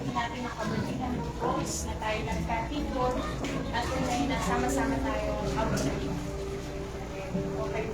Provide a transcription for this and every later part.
din natin nakabalikan ng Diyos na tayo nagkatipon at tunay na sama-sama tayo kabalikan. Okay.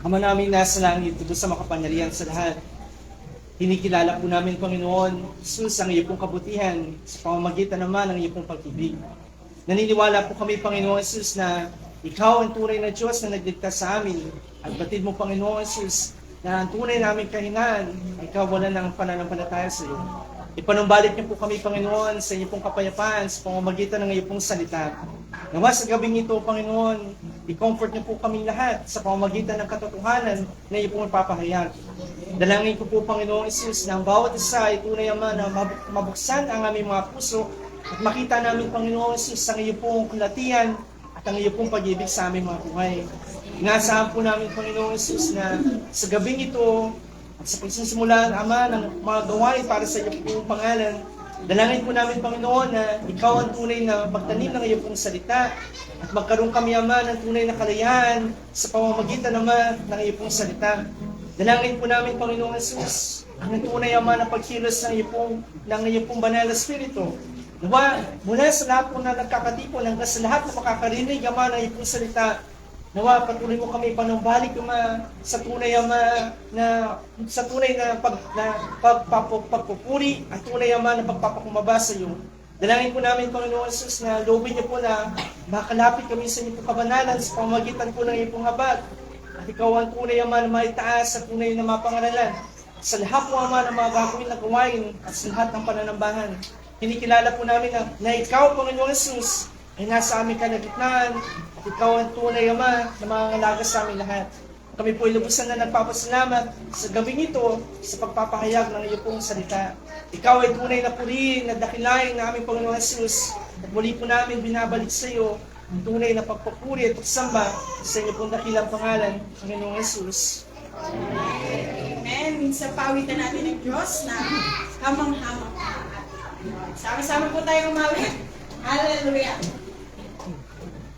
Ama namin nasa langit, tudo sa makapangyarihan sa lahat. Kinikilala po namin, Panginoon, Jesus, ang iyo pong kabutihan sa pamamagitan naman ng iyo pong pag-ibig. Naniniwala po kami, Panginoon Jesus, na ikaw ang tunay na Diyos na nagligtas sa amin. At batid mo, Panginoon Jesus, na ang tunay namin kahinaan ay kawalan ng pananampalataya sa iyo. Ipanumbalik niyo po kami, Panginoon, sa iyo pong kapayapaan sa pamamagitan ng iyo pong salita. Nawa sa gabing ito, Panginoon, i-comfort niyo po kami lahat sa pamamagitan ng katotohanan na iyo pong ipapahayag. Dalangin ko po, Panginoon Jesus, na ang bawat isa ay tunay, Ama, na mabuksan ang aming mga puso at makita namin, Panginoon Jesus, ang iyo pong kulatian at ang iyo pong pag-ibig sa aming mga buhay. Inaasahan po namin, Panginoon Jesus, na sa gabing ito at sa pagsisimula, Ama, ng mga gawain para sa iyo pong pangalan, dalangin po namin, Panginoon, na ikaw ang tunay na magtanim ng iyo pong salita at magkaroon kami, Ama, ng tunay na kalayahan sa pamamagitan, Ama, ng iyo pong salita. Dalangin po namin, Panginoon Jesus, ang tunay, Ama, na pagkilos ng iyo pong banal na Espiritu. Nawa, mula sa lahat po na nagkakatipon hanggang sa lahat na makakarinig, Ama, ng iyo pong salita, nawa, patuloy mo kami panumbalik, Ama, sa tunay, Ama, na pagpupuri at tunay, Ama, na pagpapakumaba sa iyo. Dalangin po namin, Panginoon Jesus, na loobin niyo po na makalapit kami sa inyo kabanalan sa pamamagitan po ng iyong habag. At ikaw ang tunay, Ama, na maitaas at tunay na mapangaralan sa lahat po, Ama, ng mga gagawin na gawain at sa lahat ng pananambahan. Kinikilala po namin na ikaw, Panginoon Jesus, ay nasa aming kalagitnaan at ikaw ang tunay, Ama, na mangangalaga sa aming lahat. Kami po ay lubusan na nagpapasalamat sa gabing ito sa pagpapahayag ng iyo pong salita. Ikaw ay tunay na purihin at dakilain na aming Panginoon Jesus at muli po namin binabalik sa iyo ang tunay na pagpupuri at pagsamba sa inyo pong dakilang pangalan, Panginoong Jesus. Amen. Sa pawitan natin ng Diyos na hamang-hamang na ang ating Panginoon. Sama-sama po tayong umawit. Hallelujah.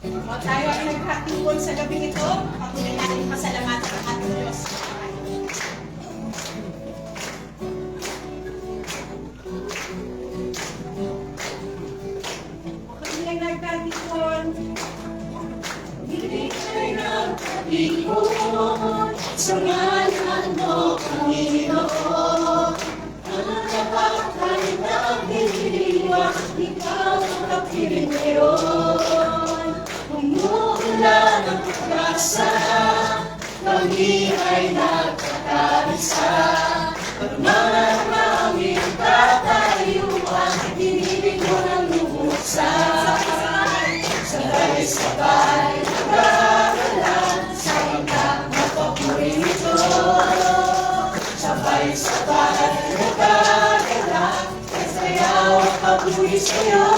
O tayo ay nagkatungkol sa gabing ito, patuloy natin pasalamatan ang ating Diyos. O kami ay nagkatungkol. Hindi ay nagkatungkol sa ngalan mo, Panginoon. Ang lahat ay nagdiriwang, ikaw ang kapiling ngayon. Umuulan ang pag-asa, kami ay nagkakaisa. Maraming tatayuan, dinibig mo ng lumusan. Sabay-sabay nagagalan, sa ikang mapapurin ito. Sabay-sabay nagagalan, kasayaw ang pagbuhi sa'yo.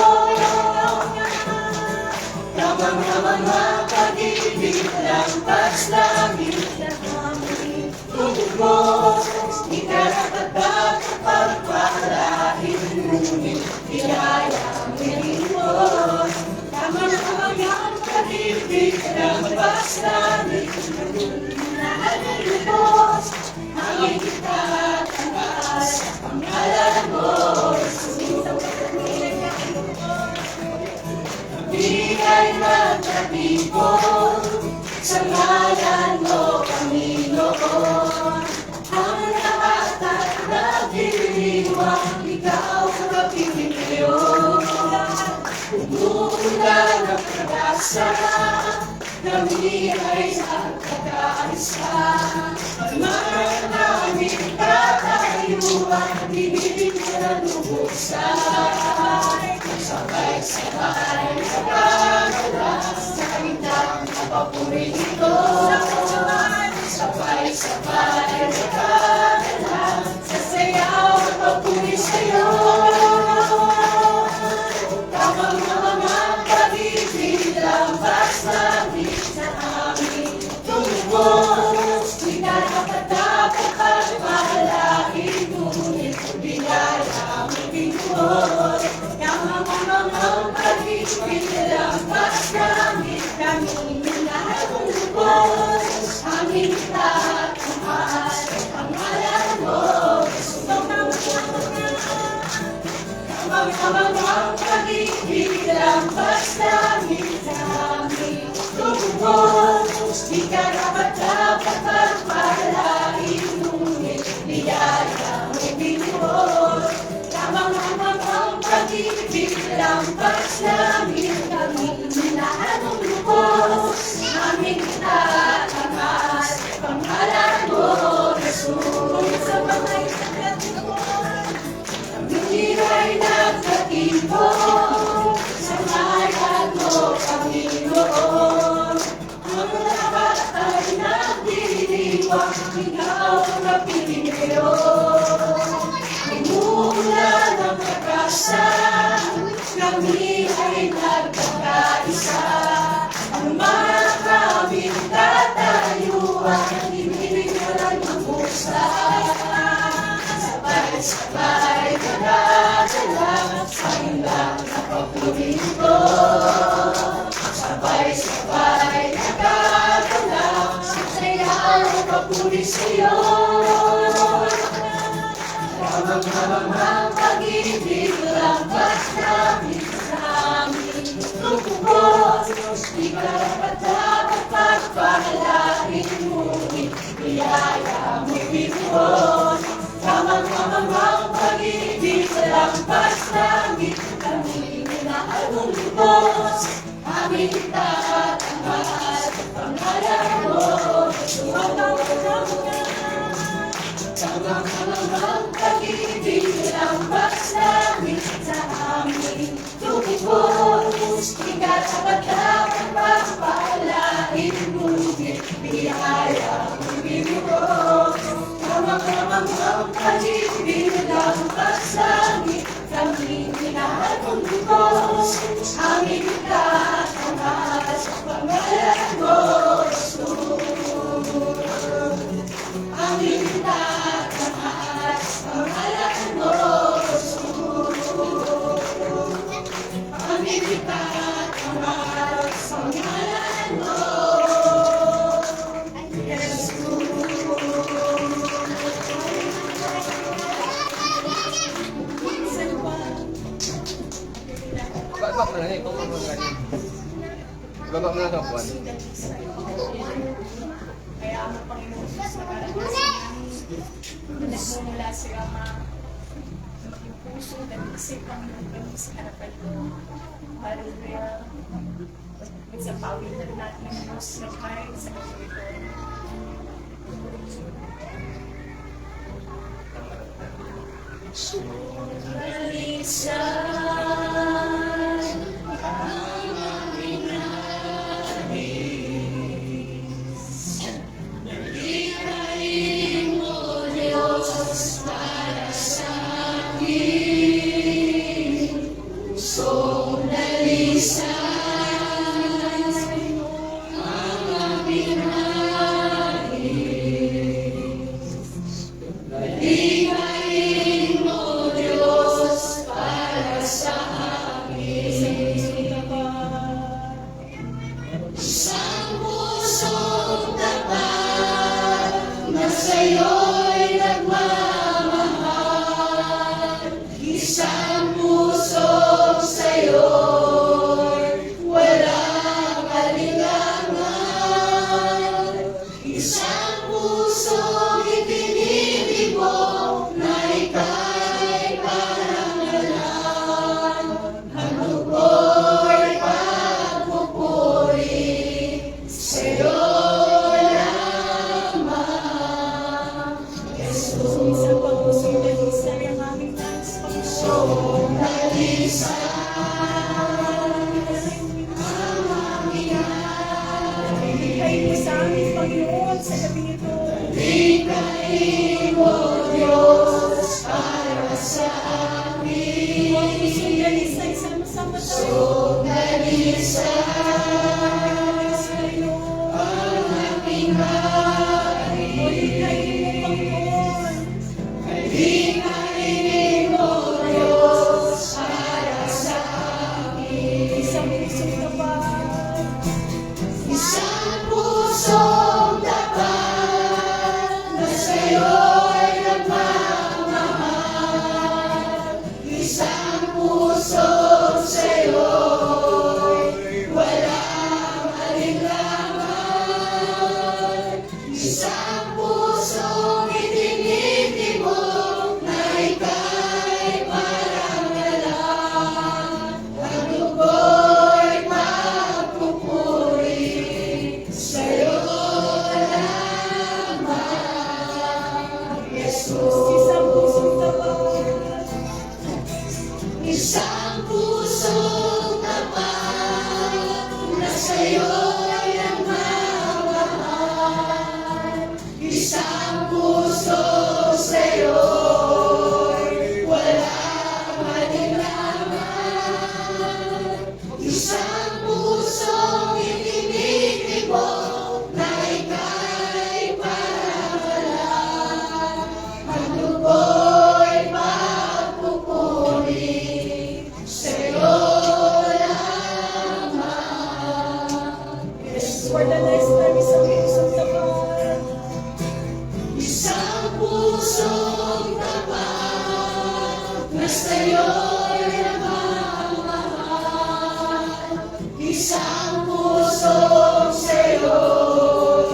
Namang-namang ang pag-ibig, lampas langit na kami tugos. Di ka dapat pagpalain, ngunit biyaya ang Panginoon. Namang-namang ang pag-ibig, lampas langit na tugos. Hangin kita at taas, pangalan mo, Jesus. Di ay magkatipon sa ngalan mo, Panginoon. Ang lahat ay nagdiriwang, ikaw ang kapiling ngayon. Umuulan ang pag-asa, kami ay nagkakaisa. Maraming tatayuan, dinibig mo na lumusan. Sabay-sabay nagagalan, sa itang napapuri ito. Sabay-sabay nagagalan, sa sayaw at papuri sa'yo. Tamang-tamang ang pag-ibig, lampas langit sa aming tumubos. Di ka dapat pagpalain, ngunit bigaya ang Panginoon. Namang-namang ang pag-ibig, lampas langit, kami lahat ng lubos. Aming lahat ng mahal, pangalan mo, Jesus. Namang-namang ang pag-ibig, lampas langit, kami lubos. Di ka dapat pagpalain, ngunit biyaya mo, Panginoon. Namang-namang ang pag-ibig, lampas langit, kami lahat ng lubos. Aming tatangas, pangalan mo, Jesus. Sa mga nagkatipon, kami ay nagkatipon sa ngalan mo, Panginoon. Ang lahat ay nagdiriwang, ikaw ang kapiling ngayon. Umuulan ang pag-asa, kami ay nagkakaisa. Ang maraming tatayuan, dinibig mo ng lumusan. Sabay-sabay nagagalan, sa ilang napapuri ito. Sabay-sabay nagagalan, sa sayaw at papuri sa'yo. Namang-namang ang pag-ibig, lampas langit sa aming tugos. Di ka dapat pagpalain, ngunit biyaya mo, Panginoon. Namang-namang ang pag-ibig, lampas langit, kami lahat ng lubos. Aming tatangas, pangalan mo, Jesus. Tamang-tamang ang pag-ibig, lampas langit sa aming tubig. Diyos, ika't sapat lang ang pagpalain, ngunit biyaya ang bibiro. Kamang-kamang ang pag-ibig ng pagsangit, kaming minahal kong Diyos, aming ikat ang ahas sa pangalan mo, Jesus. Aming ikat ang ahas sa pangalan mo, Jesus. Aming ikat ang ahas sa pangalan mo, Ibaba mo lang eh, kung ano ganyan. Ibaba mo lang sa buwan. Kaya ang Panginoon Diyos na karanasan namin, nagmumula sa Ama, maging puso at isipan ng kami sa harapan mo. Hallelujah. Sa pawitan natin ng Diyos na kahit sa kapitol. sa'yo'y nagmamahal, isang pusong sa'yo'y walang alinlangan, isang pusong itinitibok na ika'y parangalan, ang lupo'y pagpupuri sa'yo. Isang pagpusong dalisay ang aming nais Panginoon. Dalisay ang aming nais. Ibigay mo sa aming Panginoon sa gabi ito. Ibigay mo, Diyos, para sa amin. Pagpusong dalisay, sama-sama tayo. Pagpusong dalisay ang aming nais. Ibigay mo, Panginoon. Ibigay mo, Diyos, para sa amin. Isang pusong tapat. Isang pusong tapat na sa'yo'y nagmamahal. Isang pusong sa'yo'y walang alinlangan. Isang pusong itinitibok na ika'y parangalan. Ang lupo'y magpupuri sa'yo lamang, Jesus. Isang pusong tapat. Isang pusong tapat na sa'yo'y nagmamahal. Isang puso sa'yo'y walang alinlangan. Isang pusong itinitibok na ika'y parangalan. Ang lupo'y pagpupuri sa'yo lamang, Jesus. For the next time, isang pusong tapat. Isang pusong tapat na sa'yo'y nagmamahal. Isang pusong sa'yo'y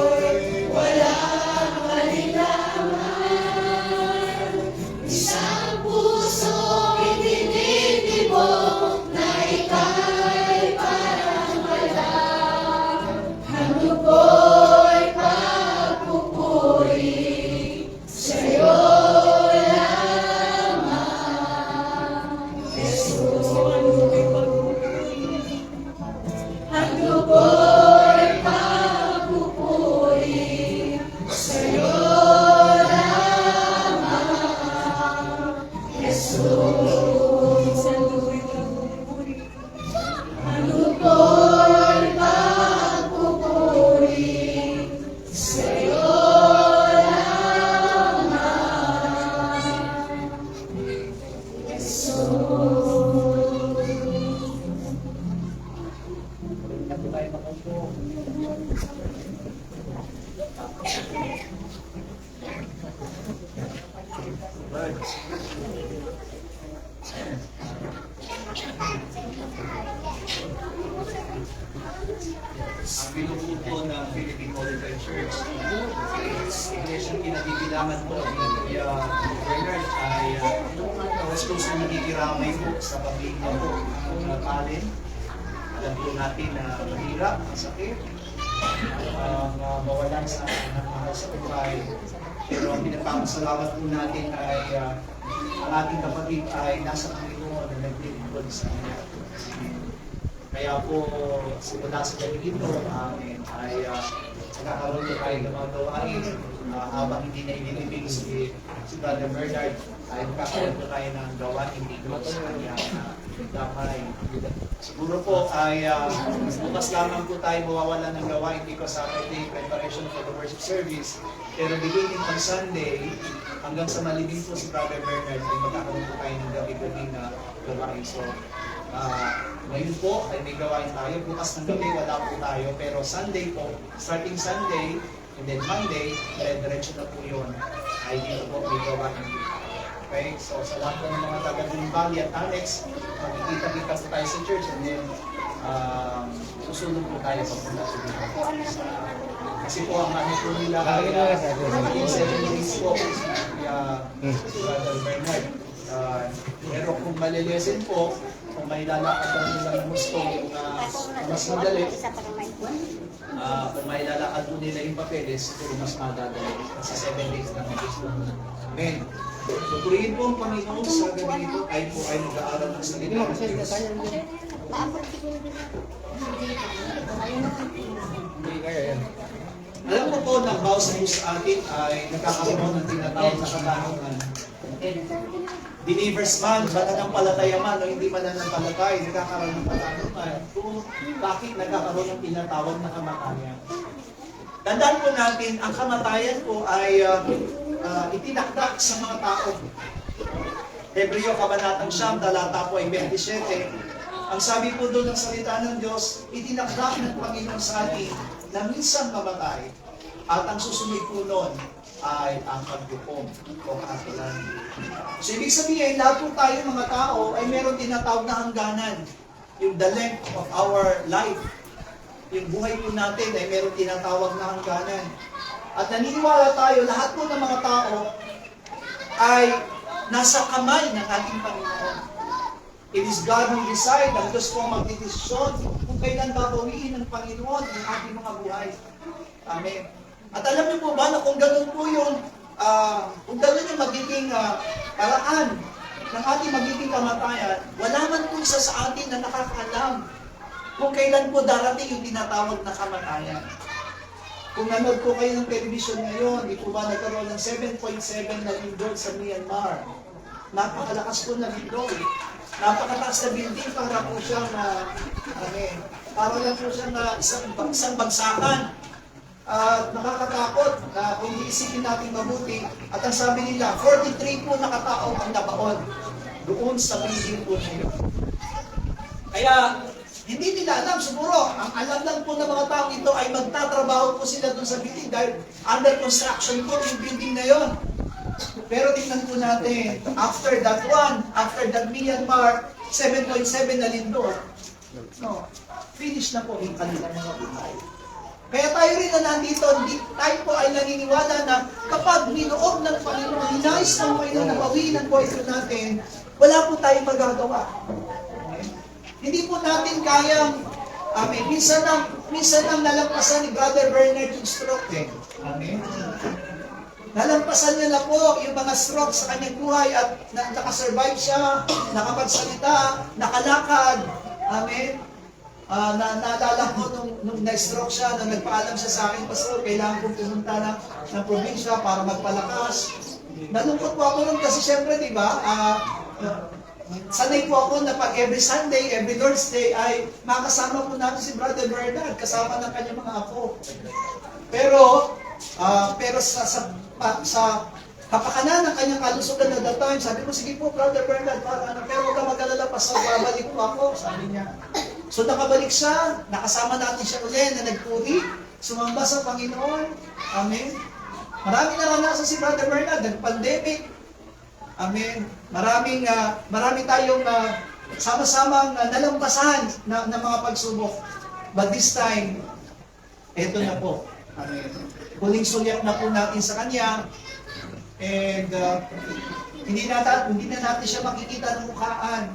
walang alinlangan. Isang pusong itinitibok na ika'y parangalan. Ang lupo Ang binubuto ng Philippine Qualified Church, iglesyang kinabibilangan po ni Kuya Bernard ay gusto nakikiramay po sa pamilya po ng Allen. Alam po natin na mahirap, masakit, mawalan sa ating mahal sa buhay. Pero ang pinagpapasalamat po natin ay ang ating kapatid ay nasa Panginoon na naglilingkod sa kanya. Kaya po, simula sa gabi dito, amin ay nagkakaroon po tayo ng mga gawain habang hindi na inilibing si Brother Bernard, ay nagkakaroon po tayo ng gawain dito sa kanyang damay. Siguro po ay bukas lamang po tayo mawawala ng gawain because sa ating preparation for the worship service. Pero beginning on Sunday, hanggang sa malibing po si Brother Bernard, ay magkakaroon po tayo ng gabi-gabi na gawain. So, ngayon po ay may gawain tayo. Bukas ng gabi wala po tayo. Pero Sunday po, starting Sunday, and then Monday, diretso na po yun. Ay dito po may gawain. Okay? So sa lahat po ng mga taga-Green Valley at Alex, magkikita-kita po tayo sa church and then susunod po tayo papunta sa dito. Kasi po ang ano po nila ay 7 days po si Brother Bernard. Pero kung malilesen po, kung may lalakad ang nilang gusto mas madali, kung may lalakad po nila yung papeles, siguro mas madadali. Kasi 7 days lang ang gusto. Amen. So, purihin po ang Panginoon sa gabi nito, kahit po ay nag-aaral ng salita ng Diyos. Alam mo po na ang bawat sa atin ay nagkakaroon ng tinatawag na katanungan. Believers man, mananampalataya man, o hindi mananampalatay, nagkakaroon ng katanungan kung bakit nagkakaroon ng tinatawag na kamatayan. Tandaan po natin, ang kamatayan po ay itinakdak sa mga tao. Hebreo Kabanatang 9, talata po ay 27. Ang sabi po doon ng salita ng Diyos, itinakdak ng Panginoon sa atin na minsan mamatay. At ang susunod po noon ay ang pagdukom o kaatulan. So ibig sabihin, lahat po tayo mga tao ay meron tinatawag na hangganan. Yung the length of our life. Yung buhay po natin ay meron tinatawag na hangganan. At naniniwala tayo, lahat po ng mga tao ay nasa kamay ng ating Panginoon. It is God who decide, ang Diyos po ang magdidesisyon kung kailan babawiin ng Panginoon ang ating mga buhay. Amen. At alam niyo po ba na kung ganun po yung, kung ganun yung magiging paraan ng ating magiging kamatayan, wala man po isa sa atin na nakakaalam kung kailan po darating yung tinatawag na kamatayan. Kung nanood po kayo ng television ngayon, di po ba nagkaroon ng 7.7 na lindol sa Myanmar? Napakalakas po na lindol. Napakataas na building para po siyang para lang po siyang isang bagsakan. Nakakatakot na kung iisipin natin mabuti. At ang sabi nila, 43 po na katao ang nabaon doon sa building po na yun. Kaya, hindi nila alam, siguro, ang alam lang po ng mga tao ito ay magtatrabaho po sila doon sa building dahil under construction po yung building na yon. Pero tingnan po natin, after that one, after that Myanmar, 7.7 na lindol, no, finish na po yung kanilang mga buhay. Kaya tayo rin na nandito, tayo po ay naniniwala na kapag minoob ng Panginoon, hinais ng Panginoon na bawiin ang buhay natin, wala po tayong magagawa. Hindi po natin kayang, minsan ang nalampasan ni Brother Bernard yung stroke. Amen. Nalampasan niya na po yung mga stroke sa kanyang buhay at nakasurvive siya, nakapagsalita, nakalakad. Amen. Naalala ko nung na-stroke siya, na nagpaalam siya sa akin, Pastor, kailangan kong pumunta ng probinsya para magpalakas. Nalungkot po ako nun kasi syempre, di ba, sanay po ako na pag every Sunday, every Lord's Day ay makasama po natin si Brother Bernard kasama ng kanyang mga apo. Pero sa kapakanan ng kanyang kalusugan na that time, sabi ko, sige po Brother Bernard, pero huwag ka mag-alala, Pastor, babalik po ako, sabi niya. So nakabalik siya, nakasama natin siya ulit na nagpuri, sumamba sa Panginoon. Amen. Maraming naranasan si Brother Bernard, nag-pandemic. Amen. Marami tayong sama-samang nalampasan ng mga pagsubok. But this time, eto na po. Amen. Huling sulyap na po natin sa Kanya. And hindi na natin siya makikita ng mukhaan.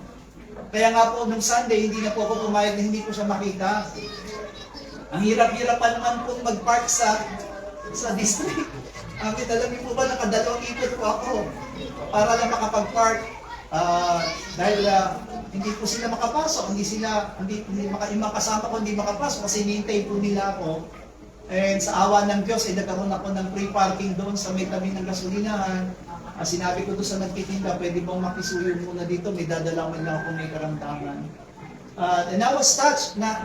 Kaya nga po, nung Sunday, hindi na po ako pumayag na hindi ko siya makita. Ang hirap-hirap pa naman po mag-park sa district. Amin, alam niyo po ba, nakadalawang ikot po ako para lang makapag-park. Dahil hindi po sila makapasok, yung mga kasama ko hindi makapasok kasi hinihintay po nila ako. And sa awa ng Diyos, nagkaroon ako ng free parking doon sa may tabi ng gasolinahan. Sinabi ko doon sa nagtitinda, pwede bang makisuyo muna dito, may dadalawin lang ako may karamdaman. And I was touched na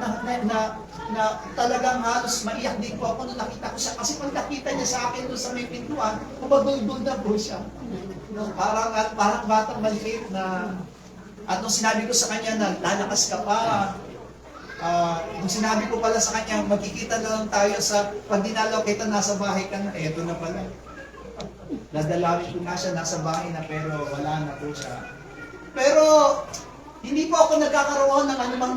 talagang halos maiyak din po ako nung nakita ko siya. Kasi pag nakita niya sa akin doon sa may pintuan, kumagulgul na po siya. Parang batang maliit na... At nung sinabi ko sa kanya na lalakas ka pa, nung sinabi ko pala sa kanya, magkikita na lang tayo sa pag dinalaw kita, nasa bahay ka na. Eto na pala. Dadalawin ko nga siya, nasa bahay na, pero wala na po siya. Pero, hindi po ako nagkakaroon ng anumang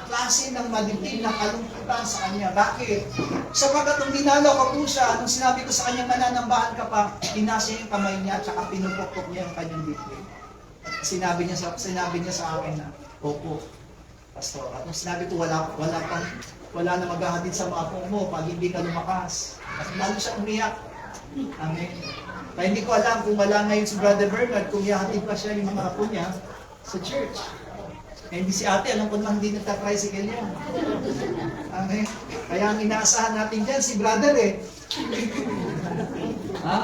klase ng madilim na kalungkutan sa kanya. Bakit? Sapagkat nung dinalaw ko po siya, nung sinabi ko sa kanya, mananambahan ka pa, pinasa yung kamay niya, tsaka pinupokpok niya yung kanyang dibdib. Sinabi niya sa akin na, opo, Pastor. At nung sinabi ko, wala na maghahatid sa mga apo mo pag hindi ka lumakas. At lalo siya umiyak. Amen. Kaya hindi ko alam kung wala ngayon si Brother Bernard, kung ihahatid pa siya yung mga apo niya sa church. Eh, hindi si ate, alam ko naman hindi nagta-tricycle yan. Amen. Kaya ang inaasahan natin dyan, si Brother Ha?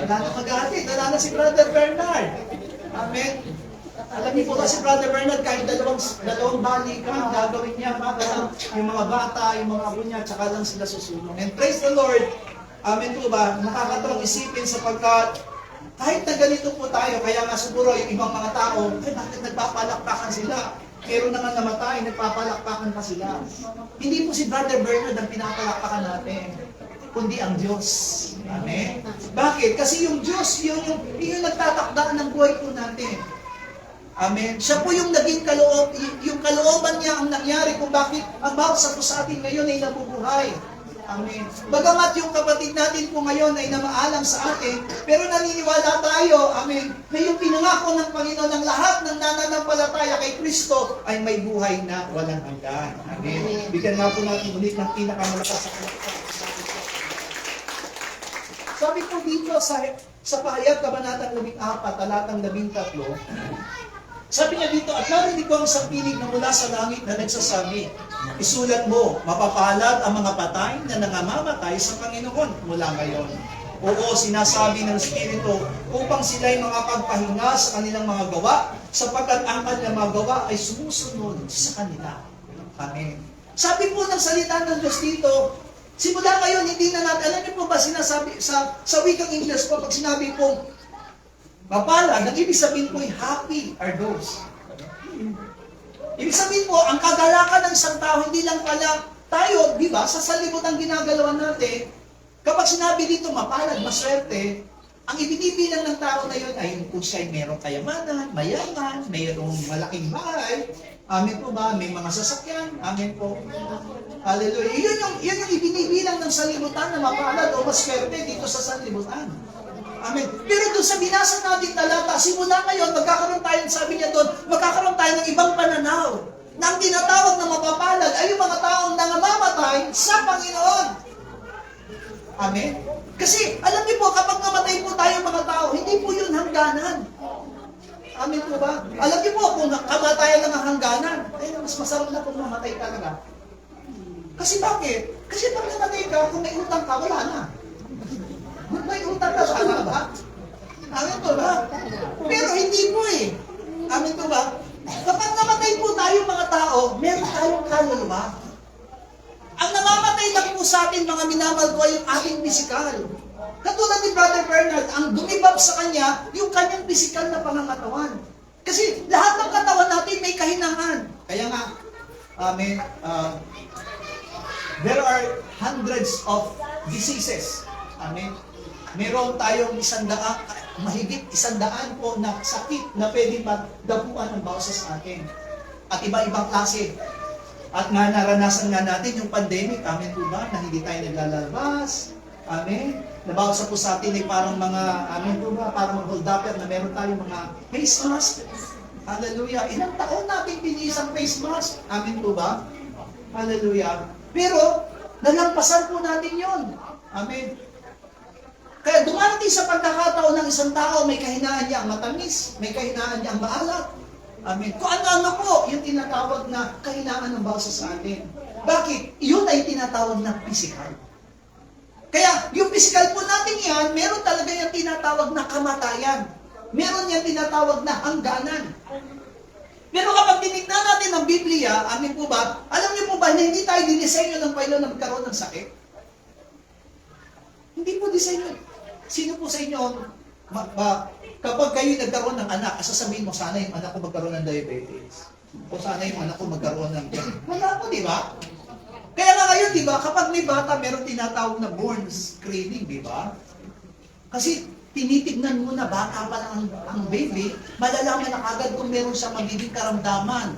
Wala na maghahatid. Wala na si Brother Bernard. Amen. Alam niyo po kasi Brother Bernard, kahit dalawang balikan, gagawin niya para yung mga bata, yung mga apo niya, tsaka lang sila susunod. And praise the Lord, amen po ba, nakakatawang isipin sapagkat kahit na ganito po tayo, kaya nga siguro yung ibang mga tao, bakit nagpapalakpakan sila? Meron naman namatay, nagpapalakpakan pa sila. Hindi po si Brother Bernard ang pinapalakpakan natin, kundi ang Diyos. Amen? Bakit? Kasi yung Diyos, yun yung nagtatakdaan ng buhay po natin. Amen. Siya po yung naging yung kalooban niya ang nangyari kung bakit ang bawat sa atin ngayon ay nabubuhay. Amen. Bagamat yung kapatid natin po ngayon ay namaalam sa atin, pero naniniwala tayo, amen, na yung pinangako ng Panginoon ng lahat ng nananampalataya kay Kristo ay may buhay na walang hanggan. Amen. Bigyan nga po natin ulit ng pinakamalakas sa sabi po dito sa Pahayag, Kabanatang 14, talatang 13, sabi niya dito, at narinig ko ang sapinig na mula sa langit na nagsasabi, isulat mo, mapapalad ang mga patay na nangamamatay sa Panginoon mula ngayon. Oo, sinasabi ng Espiritu upang sila'y makapagpahinga sa kanilang mga gawa, sapagkat ang kanilang mga gawa ay sumusunod sa kanila. Amen. Sabi po ng salita ng Diyos dito, simula ngayon, hindi na natin, alam niyo po ba sinasabi, sa wikang English po, pag sinabi po, mapalad, ang ibig sabihin po ay happy are those. Ibig sabihin po, ang kagalakan ng isang tao, hindi lang pala tayo, di ba, sa salibot ang ginagalawan natin, kapag sinabi dito mapalad, maswerte, ang ibinibilang ng tao na yun ay kung siya ay mayroong kayamanan, mayaman, mayroong malaking bahay, amen po ba, may mga sasakyan, amen po. Hallelujah. Yun yung ibinibilang ng salibutan na mapalad o maswerte dito sa salibutan. Amen. Pero doon sa binasa natin talata, simula ngayon, magkakaroon tayo, sabi niya doon, magkakaroon tayo ng ibang pananaw. Na ang tinatawag na mapapalad ay yung mga taong nangamamatay sa Panginoon. Amen. Kasi, alam niyo po, kapag namatay po tayo mga tao, hindi po yun hangganan. Amen po ba? Alam niyo po, kung kamatayan lang ang hangganan, ay mas masarap na kung mamatay talaga. Kasi bakit? Kasi pag namatay ka, kung may utang ka, wala na. May utang ka, sana ba? Amen po ba? Pero hindi po eh. Amen po ba? Kapag namatay po tayo mga tao, meron tayong kaluluwa. Ang namamatay lang po sa atin, mga minamahal ko, ay yung ating pisikal. Katulad ni Brother Bernard, ang dumibab sa kanya, yung kanyang pisikal na pangangatawan. Kasi lahat ng katawan natin may kahinangan. Kaya nga, Amen. There are hundreds of diseases. Amen. Meron tayong mahigit 100 po na sakit na pwede magdapuan ng bawat isa sa atin. At iba-ibang klase. At nga naranasan nga natin yung pandemic, amen po ba, na hindi tayo naglalabas. Amen. Nabawat sa po sa atin ay parang mga, amen po ba, parang hold upper na meron tayong mga face mask. Hallelujah. Ilang taon natin pinisang face mask. Amen po ba? Hallelujah. Pero, nalampasan po natin yon. Amen. Kaya dumarating sa pagkakataon ng isang tao, may kahinaan niya ang matamis, may kahinaan niya ang maalat. Amen. Kung ano-ano po, yung tinatawag na kahinaan ng bawat isa sa atin. Bakit? Yun ay tinatawag na physical. Kaya, yung physical po natin yan, meron talaga yung tinatawag na kamatayan. Meron yung tinatawag na hangganan. Pero kapag tinignan natin ang Biblia, amin po ba, alam niyo po ba na hindi tayo dinisenyo ng Panginoon na magkaroon ng sakit? Hindi po disenyo. Sino po sa inyo, kapag kayo nagkaroon ng anak, sasabihin mo, sana yung anak ko magkaroon ng diabetes. O sana yung anak ko magkaroon ng... Wala po, di ba? Kaya nga ngayon, di ba, kapag may bata, meron tinatawag na born screening, di ba? Kasi tinitignan mo na bata pa lang ang baby, malalaman na agad kung meron siyang magiging karamdaman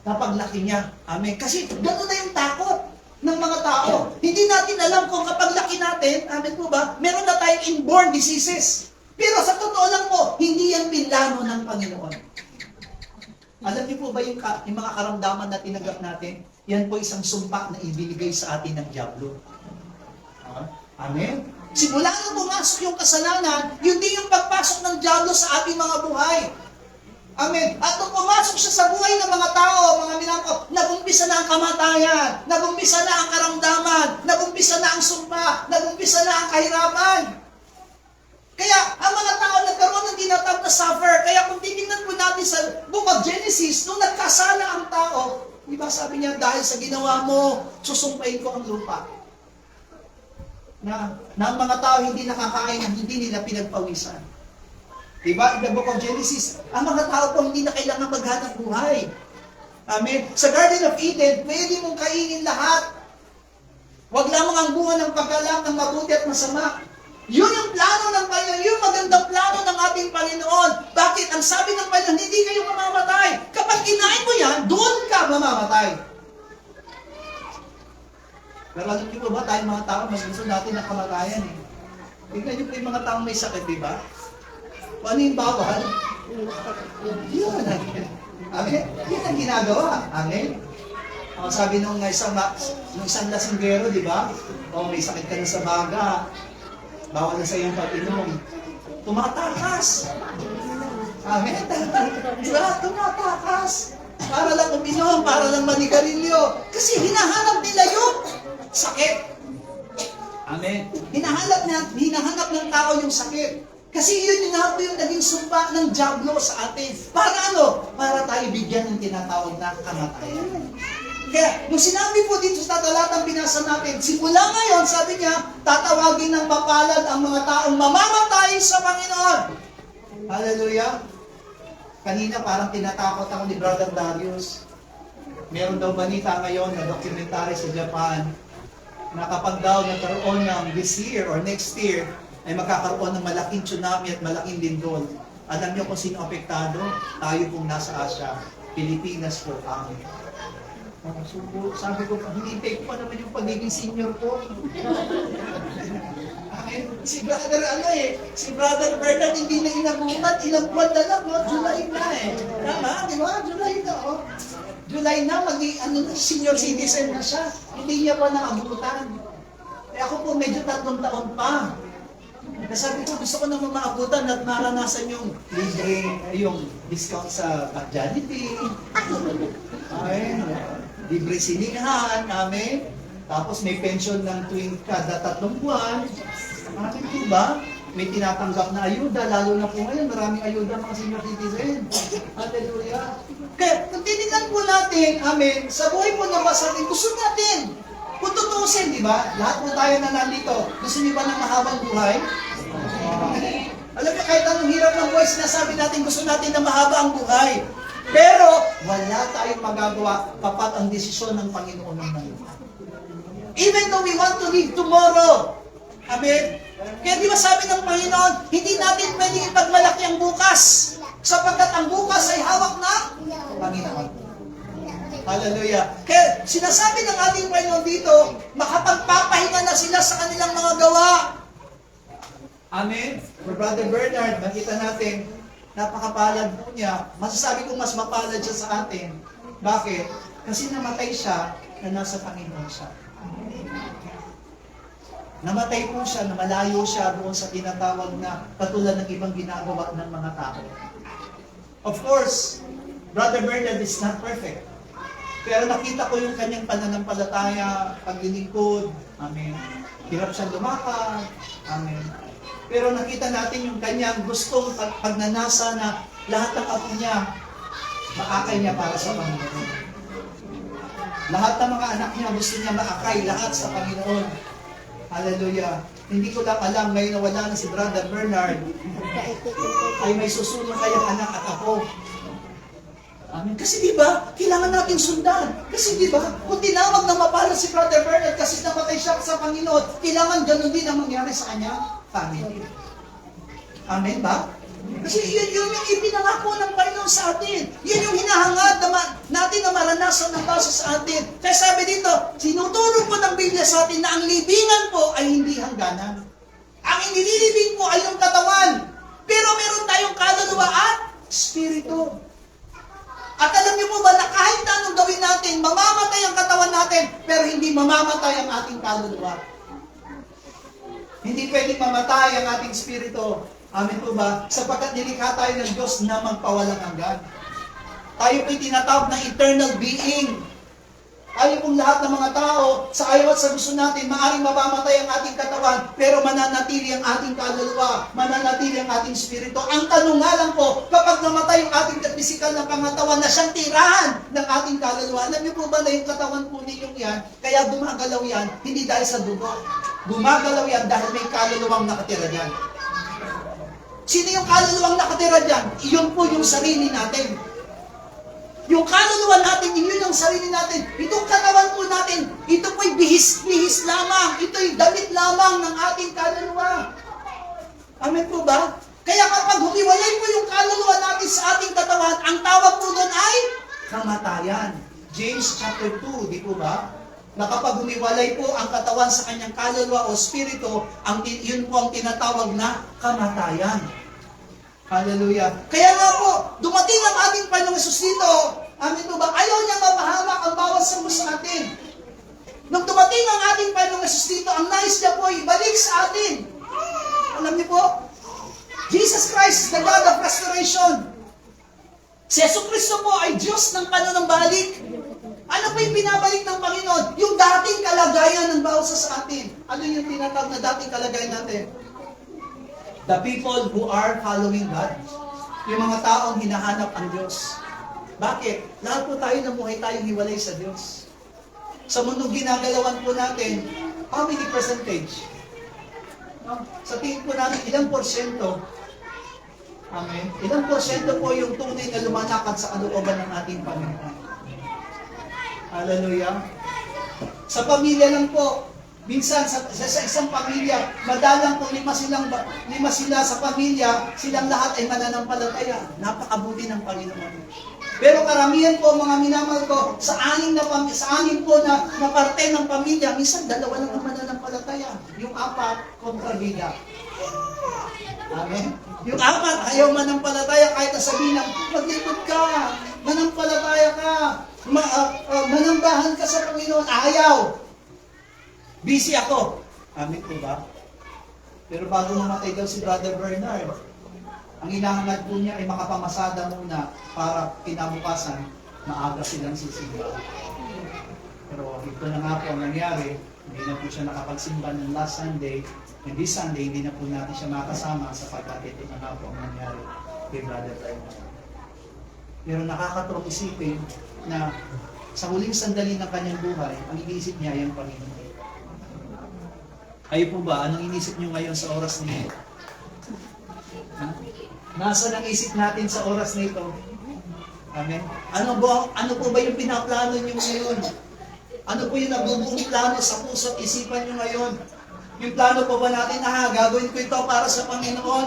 kapag laki niya. Amen. Kasi gano'n na yung takot ng mga tao. Hindi natin alam kung kapag laki natin, amen po ba, meron na tayong inborn diseases. Pero sa totoo lang po, hindi yan pinlano ng Panginoon. Alam niyo po ba yung mga karamdaman na tinanggap natin? Yan po isang sumpa na ibinigay sa atin ng Diablo. Amen? Simula nang pumasok yung kasalanan, yun din yung pagpasok ng Diablo sa ating mga buhay. Amen. At nung pumasok siya sa buhay ng mga tao, mga minako, nag-umpisa na ang kamatayan, nag-umpisa na ang karamdaman, nag-umpisa na ang sumpa, nag-umpisa na ang kahirapan. Kaya, ang mga tao nagkaroon ng tinatawag na suffer. Kaya kung titingnan po natin sa Book of Genesis, nung nagkasala ang tao, di ba sabi niya, dahil sa ginawa mo, susumpain ko ang lupa. Na ang mga tao hindi nakakain ng hindi nila pinagpawisan. Diba? In the Book of Genesis, ang mga tao po hindi na kailangan maghanap buhay. Amen. Sa Garden of Eden, pwede mong kainin lahat. Huwag lamang ang bunga ng pagkalak ng mabuti at masama. Yun yung plano ng Panginoon, yung magandang plano ng ating Panginoon. Bakit? Ang sabi ng Panginoon, hindi kayo mamamatay. Kapag kinain mo yan, doon ka mamamatay. Pero alam niyo po ba, tayong mga tao, mas gusto natin ang kamatayan eh. Tingnan niyo po yung mga taong may sakit, di ba? Ano yung bawal? Yun. Amen? Yun ang ginagawa. Amen? Sabi nung isang lasinggero, di ba? May sakit ka na sa baga. Bawal na sa iyong pag-inom. Tumatakas. Amen? Diba? Tumatakas. Para lang uminom, para lang manigarilyo. Kasi hinahanap nila yung sakit. Amen? Hinahanap ng tao yung sakit. Kasi yun nga po yung naging sumpa ng Diablo sa atin. Para ano? Para tayo bigyan ng tinatawag na kamatayan. Kaya, nung sinabi po dito sa talatang binasa natin, simula ngayon, sabi niya, tatawagin ng mapalad ang mga taong mamamatay sa Panginoon. Hallelujah! Kanina parang tinatakot ako ni Brother Darius. Meron daw balita ngayon na documentary sa Japan na kapag daw nagkaroon ng this year or next year, ay magkakaroon ng malaking tsunami at malaking lindol. Alam niyo kung sino apektado? Tayo pong nasa Asia. Pilipinas po kami. So, sabi ko, hinintay ko pa naman yung pagiging senior ko. Si Brother Bernard hindi na inabutan, ilang buwan na lang, no? July na eh. Tama, di ba? July na, oh. July na, senior citizen na siya. Hindi niya pa naabutan. Ako po medyo 3 taon pa. Sabi ko, gusto ko naman maabutan at maranasan yung libre, yung discount sa Jollibee. Libre sinihan, amen. Tapos may pension ng tuwing kada 3 buwan. Amen po ba? May tinatanggap na ayuda, lalo na po ngayon, maraming ayuda mga senior citizen. Hallelujah. Kaya, kung tinignan po natin, amen, sa buhay po na masabi, gusto natin. Kung tutusin, di ba? Lahat po tayo na nandito. Gusto niyo ba ng mahabang buhay? Alam niyo, kahit anong hirap ng buhay, sinasabi natin, gusto natin na mahaba ang buhay. Pero wala tayong magagawa kapag ang desisyon ng Panginoon ang nandun. Even though we want to live tomorrow. Amen? Kaya di ba sabi ng Panginoon, hindi natin pwedeng ipagmalaki ang bukas. Sapagkat ang bukas ay hawak ng Panginoon. Hallelujah. Kaya sinasabi ng ating Panginoon dito, makapagpapahinga na sila sa kanilang mga gawa. Amen? For Brother Bernard, nakita natin, napakapalad po niya. Masasabi ko mas mapalad siya sa atin. Bakit? Kasi namatay siya na nasa Panginoon siya. Namatay po siya, na malayo siya doon sa tinatawag na katulad ng ibang ginagawa ng mga tao. Of course, Brother Bernard is not perfect. Pero nakita ko yung kanyang pananampalataya, paglilingkod. Amen. Hirap siyang lumakad. Amen. Pero nakita natin yung kanyang gustong pagnanasa na lahat ng apo niya, maakay niya para sa Panginoon. Lahat ng mga anak niya, gusto niya maakay lahat sa Panginoon. Hallelujah. Hindi ko lang alam, ngayon na wala na si Brother Bernard, ay may susunod kayang anak at apo. Amen. Kasi di ba, kailangan natin sundan. Kasi di ba, kung tinawag na mapalad si Brother Bernard kasi namatay siya sa Panginoon, kailangan ganun din ang mangyari sa kanya family. Amen ba? Kasi yun yung ipinangako ng Panginoon sa atin. Yun yung hinahangad natin na maranasan ng bawat sa atin. Kaya sabi dito, sinuturo po ng Biblia sa atin na ang libingan po ay hindi hangganan. Ang inililibing po ay yung katawan. Pero meron tayong kaluluwa at spirito. At alam niyo po ba na kahit na anong gawin natin, mamamatay ang katawan natin, pero hindi mamamatay ang ating kaluluwa. Hindi pwedeng mamatay ang ating spirito. Amen po ba? Sapagkat nilikha tayo ng Diyos na magpawalang hanggan. Tayo po'y tinatawag na eternal being. Tayo pong lahat ng mga tao, sa ayaw at sa gusto natin, maaaring mamamatay ang ating katawan, pero mananatili ang ating kaluluwa, mananatili ang ating spirito. Ang tanong nga lang po, kapag namatay yung ating pisikal na pangatawan na siyang tirahan ng ating kaluluwa, alam niyo po ba na yung katawan po ninyong yan, kaya gumagalaw yan, hindi dahil sa dugo. Gumagalaw yan dahil may kaluluwang nakatira dyan. Sino yung kaluluwang nakatira dyan? Iyon po yung sarili natin. Yung kaluluwa natin, yun yung sarili natin. Itong katawan po natin, ito po'y bihis-bihis lamang. Ito'y damit lamang ng ating kaluluwa. Amen po ba? Kaya kapag humiwalay po yung kaluluwa natin sa ating katawan, ang tawag po doon ay kamatayan. James chapter 2, di po ba? Na kapag humiwalay po ang katawan sa kanyang kaluluwa o spirito, yun po ang tinatawag na kamatayan. Hallelujah. Kaya nga po, dumating ang ating Panginoong Hesus dito. Amin po ba? Ayaw niya mapahamak ang bawat sambo sa atin. Nung dumating ang ating Panginoong Hesus dito, ang nais niya po ibalik sa atin. Alam niyo po, Jesus Christ is the God of restoration. Si Yesu Cristo po ay Diyos ng panunambalik. Ano po yung binabalik ng Panginoon? Yung dating kalagayan ng bawat sa atin. Ano yung tinatawag na dating kalagayan natin? The people who are following God. Yung mga taong hinahanap ang Diyos. Bakit? Lahat po tayo namuhay tayong hiwalay sa Diyos. Sa mundong ginagalawan po natin, how many percentage? No? Sa tingin po natin, ilang porsyento? Amen. Ilang porsyento po yung tunay na lumalakad sa kalooban ng ating Panginoon? Hallelujah. Sa pamilya lang po, minsan sa isang pamilya, madalang po lima sila sa pamilya, silang lahat ay mananampalataya. Napakabuti ng Panginoon. Pero karamihan po mga minamahal ko, sa anim po na parte ng pamilya, minsan dalawa lang ang mananampalataya. Yung apat, kontrabida. Amen? Yung apat, ayaw manampalataya kahit sabihin ng, maglipod ka, manampalataya ka, manambahan ka sa Panginoon, ayaw. Busy ako. Amen po ba? Pero bago mamatay daw si Brother Bernard, ang hinahangad po niya ay makapamasada muna para kinabukasan, maaga silang sisimba. Pero ito na nga po ang nangyari, hindi na po siya nakapagsimba ng last Sunday, and this Sunday, hindi na po natin siya makasama sapagkat ito na nga po ang nangyari kay Brother Bernard. Pero nakakatuwang isipin na sa huling sandali ng kanyang buhay, ang iniisip niya ay ang Panginoon. Kayo po ba, anong inisip niyo ngayon sa oras na ito? Nasa ang isip natin sa oras na ito? Amen. Ano po ba yung pinaplano niyo ngayon? Ano po yung nabubuong plano sa puso at isipan niyo ngayon? Yung plano po ba natin, gagawin ko ito para sa Panginoon.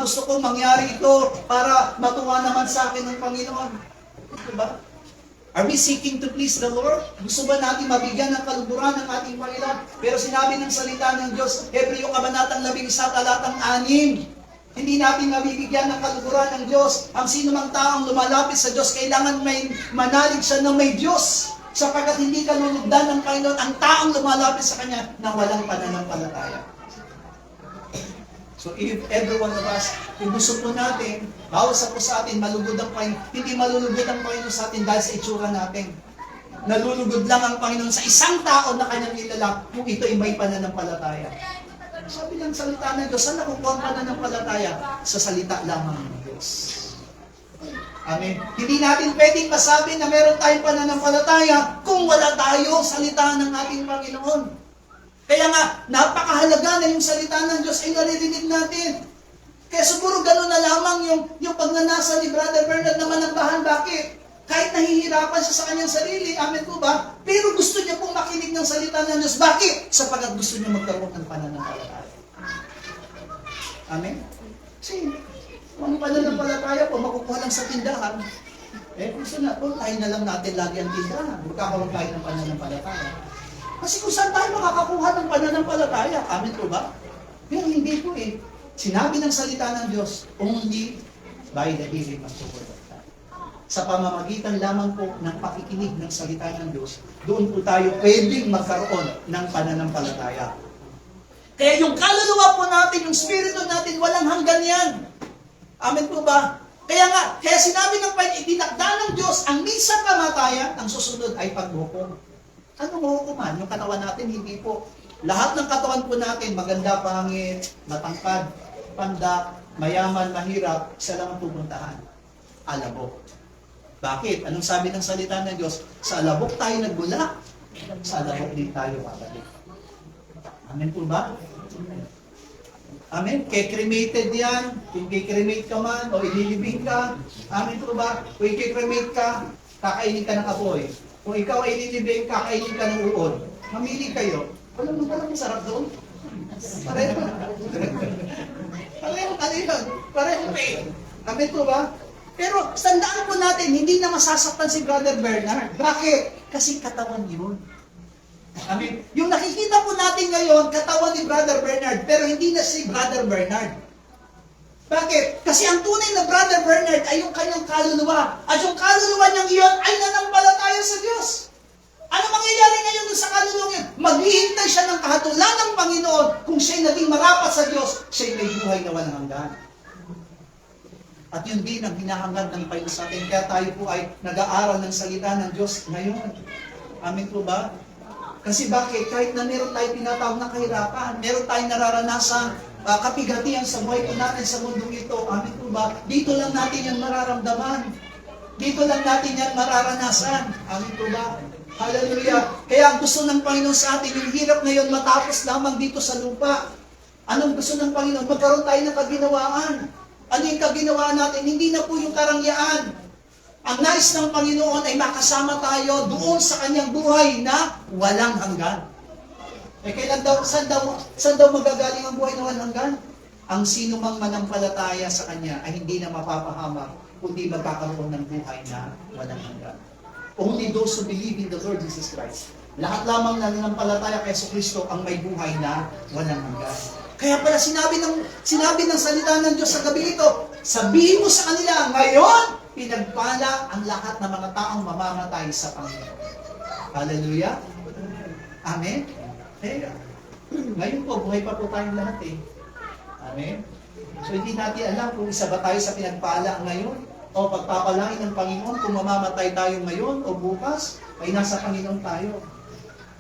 Gusto ko mangyari ito para matuwa naman sa akin ng Panginoon. Diba? Are we seeking to please the Lord? Gusto ba natin mabigyan ng kaluguran ng ating Panginoon? Pero sinabi ng salita ng Diyos, Hebreo Kabanatang 11, talatang 6, hindi natin mabibigyan ng kaluguran ng Diyos. Ang sino mang taong lumalapit sa Diyos, kailangan may manalig siya na may Diyos. Sapagkat hindi ka lulugdan ng Panginoon ang taong lumalapit sa Kanya na walang pananampalataya. So if every one of us, kung gusto po natin, bawat sa po sa atin, malugod ang Panginoon, hindi malulugod ang Panginoon sa atin dahil sa itsura natin. Nalulugod lang ang Panginoon sa isang tao na Kanyang kilala kung ito ay may pananampalataya. Sabi ng salita ng Diyos, saan nakukuha ang pananampalataya? Sa salita lamang ng Diyos. Amen. Hindi natin pwedeng masabi na meron tayong pananampalataya kung wala tayo salita ng ating Panginoon. Kaya nga, napakahalaga na yung salita ng Diyos ay naririnig natin. Kaya siguro gano'n na lamang yung pagnanasa ni Brother Bernard na manambahan. Bakit? Kahit nahihirapan siya sa kanyang sarili, amen po ba? Pero gusto niya pong makinig ng salita ng Diyos. Bakit? Sapagkat gusto niya magkaroon ng pananampalataya. Amen? Kasi, kung pananampalataya po, makukuha lang sa tindahan, gusto na po, tayo na lang natin lagi ang tindahan. Magkakaroon tayo ng pananampalataya. Kasi kung saan tayo makakakuha ng pananampalataya, amen po ba? Pero hindi po eh. Sinabi ng salita ng Diyos, only by the hearing of the word of God. Sa pamamagitan lamang po ng pakikinig ng salita ng Diyos, doon po tayo pwedeng magkaroon ng pananampalataya. Kaya yung kaluluwa po natin, yung spirito natin, walang hanggan yan. Amen po ba? Kaya sinabi ng Panginoon, itinakda ng Diyos ang minsan kamatayan, ang susunod ay paghukom. Anong hukuman? Yung katawan natin, hindi po. Lahat ng katawan po natin, maganda, pangit, matangkad, pandak, mayaman, mahirap, isa lang ang pupuntahan. Alabok. Bakit? Anong sabi ng salita ng Diyos? Sa alabok tayo nagbula, sa alabok din tayo babalik. Amen po ba? Amen? Kaya-cremated yan. Kung kaya-cremate ka man, o ililibing ka. Amen po ba? Kung kaya-cremate ka, kakainin ka ng apoy. Kung ikaw ay ililibing, kakainin ka ng uod. Mamili kayo. Walang masarap doon. Pareho. Pareho pain. Amen po ba? Pero tandaan po natin, hindi na masasaktan si Brother Bernard. Bakit? Kasi katawan yun. Amen. Yung nakikita po natin ngayon, katawan ni Brother Bernard, pero hindi na si Brother Bernard. Bakit? Kasi ang tunay na Brother Bernard ay yung kanyang kaluluwa. At yung kaluluwa niyang iyon ay nanampalataya sa Diyos. Ano mangyayari ngayon sa kaluluwa niya? Maghihintay siya ng kahatulan ng Panginoon. Kung siya'y naging marapat sa Diyos, siya'y may buhay na walang hanggan. At yun din ang hinahangad ng Panginoon sa atin. Kaya tayo po ay nag-aaral ng salita ng Diyos ngayon. Amin po ba? Kasi bakit? Kahit na meron tayong tinatawag na kahirapan, meron tayong nararanasan kapigatian sa buhay po natin sa mundong ito. Amin po ba? Dito lang natin yan mararamdaman. Dito lang natin yan mararanasan. Amin po ba? Hallelujah. Kaya ang gusto ng Panginoon sa atin, yung hirap na yun matapos lamang dito sa lupa. Anong gusto ng Panginoon? Magkaroon tayo ng kaginawaan. Ano yung kaginawaan natin? Hindi na po yung karangyaan. Ang nais ng Panginoon ay makasama tayo doon sa kanyang buhay na walang hanggan. Kailan daw, saan daw magagaling ang buhay na walang hanggan? Ang sino mang manampalataya sa kanya ay hindi na mapapahamak, kundi magkakaroon ng buhay na walang hanggan. Only those who believe in the Lord Jesus Christ. Lahat lamang na nanampalataya kay Kristo ang may buhay na walang hanggan. Kaya pala sinabi ng salita ng Diyos sa gabi ito, sabihin mo sa kanila, ngayon, pinagpala ang lahat ng mga taong mamamatay sa Panginoon. Hallelujah. Amen. Ngayon po, buhay pa po tayong lahat eh. Amen. So hindi natin alam kung isa ba tayo sa pinagpala ngayon o pagpapalain ng Panginoon kung mamamatay tayo ngayon o bukas ay nasa Panginoon tayo.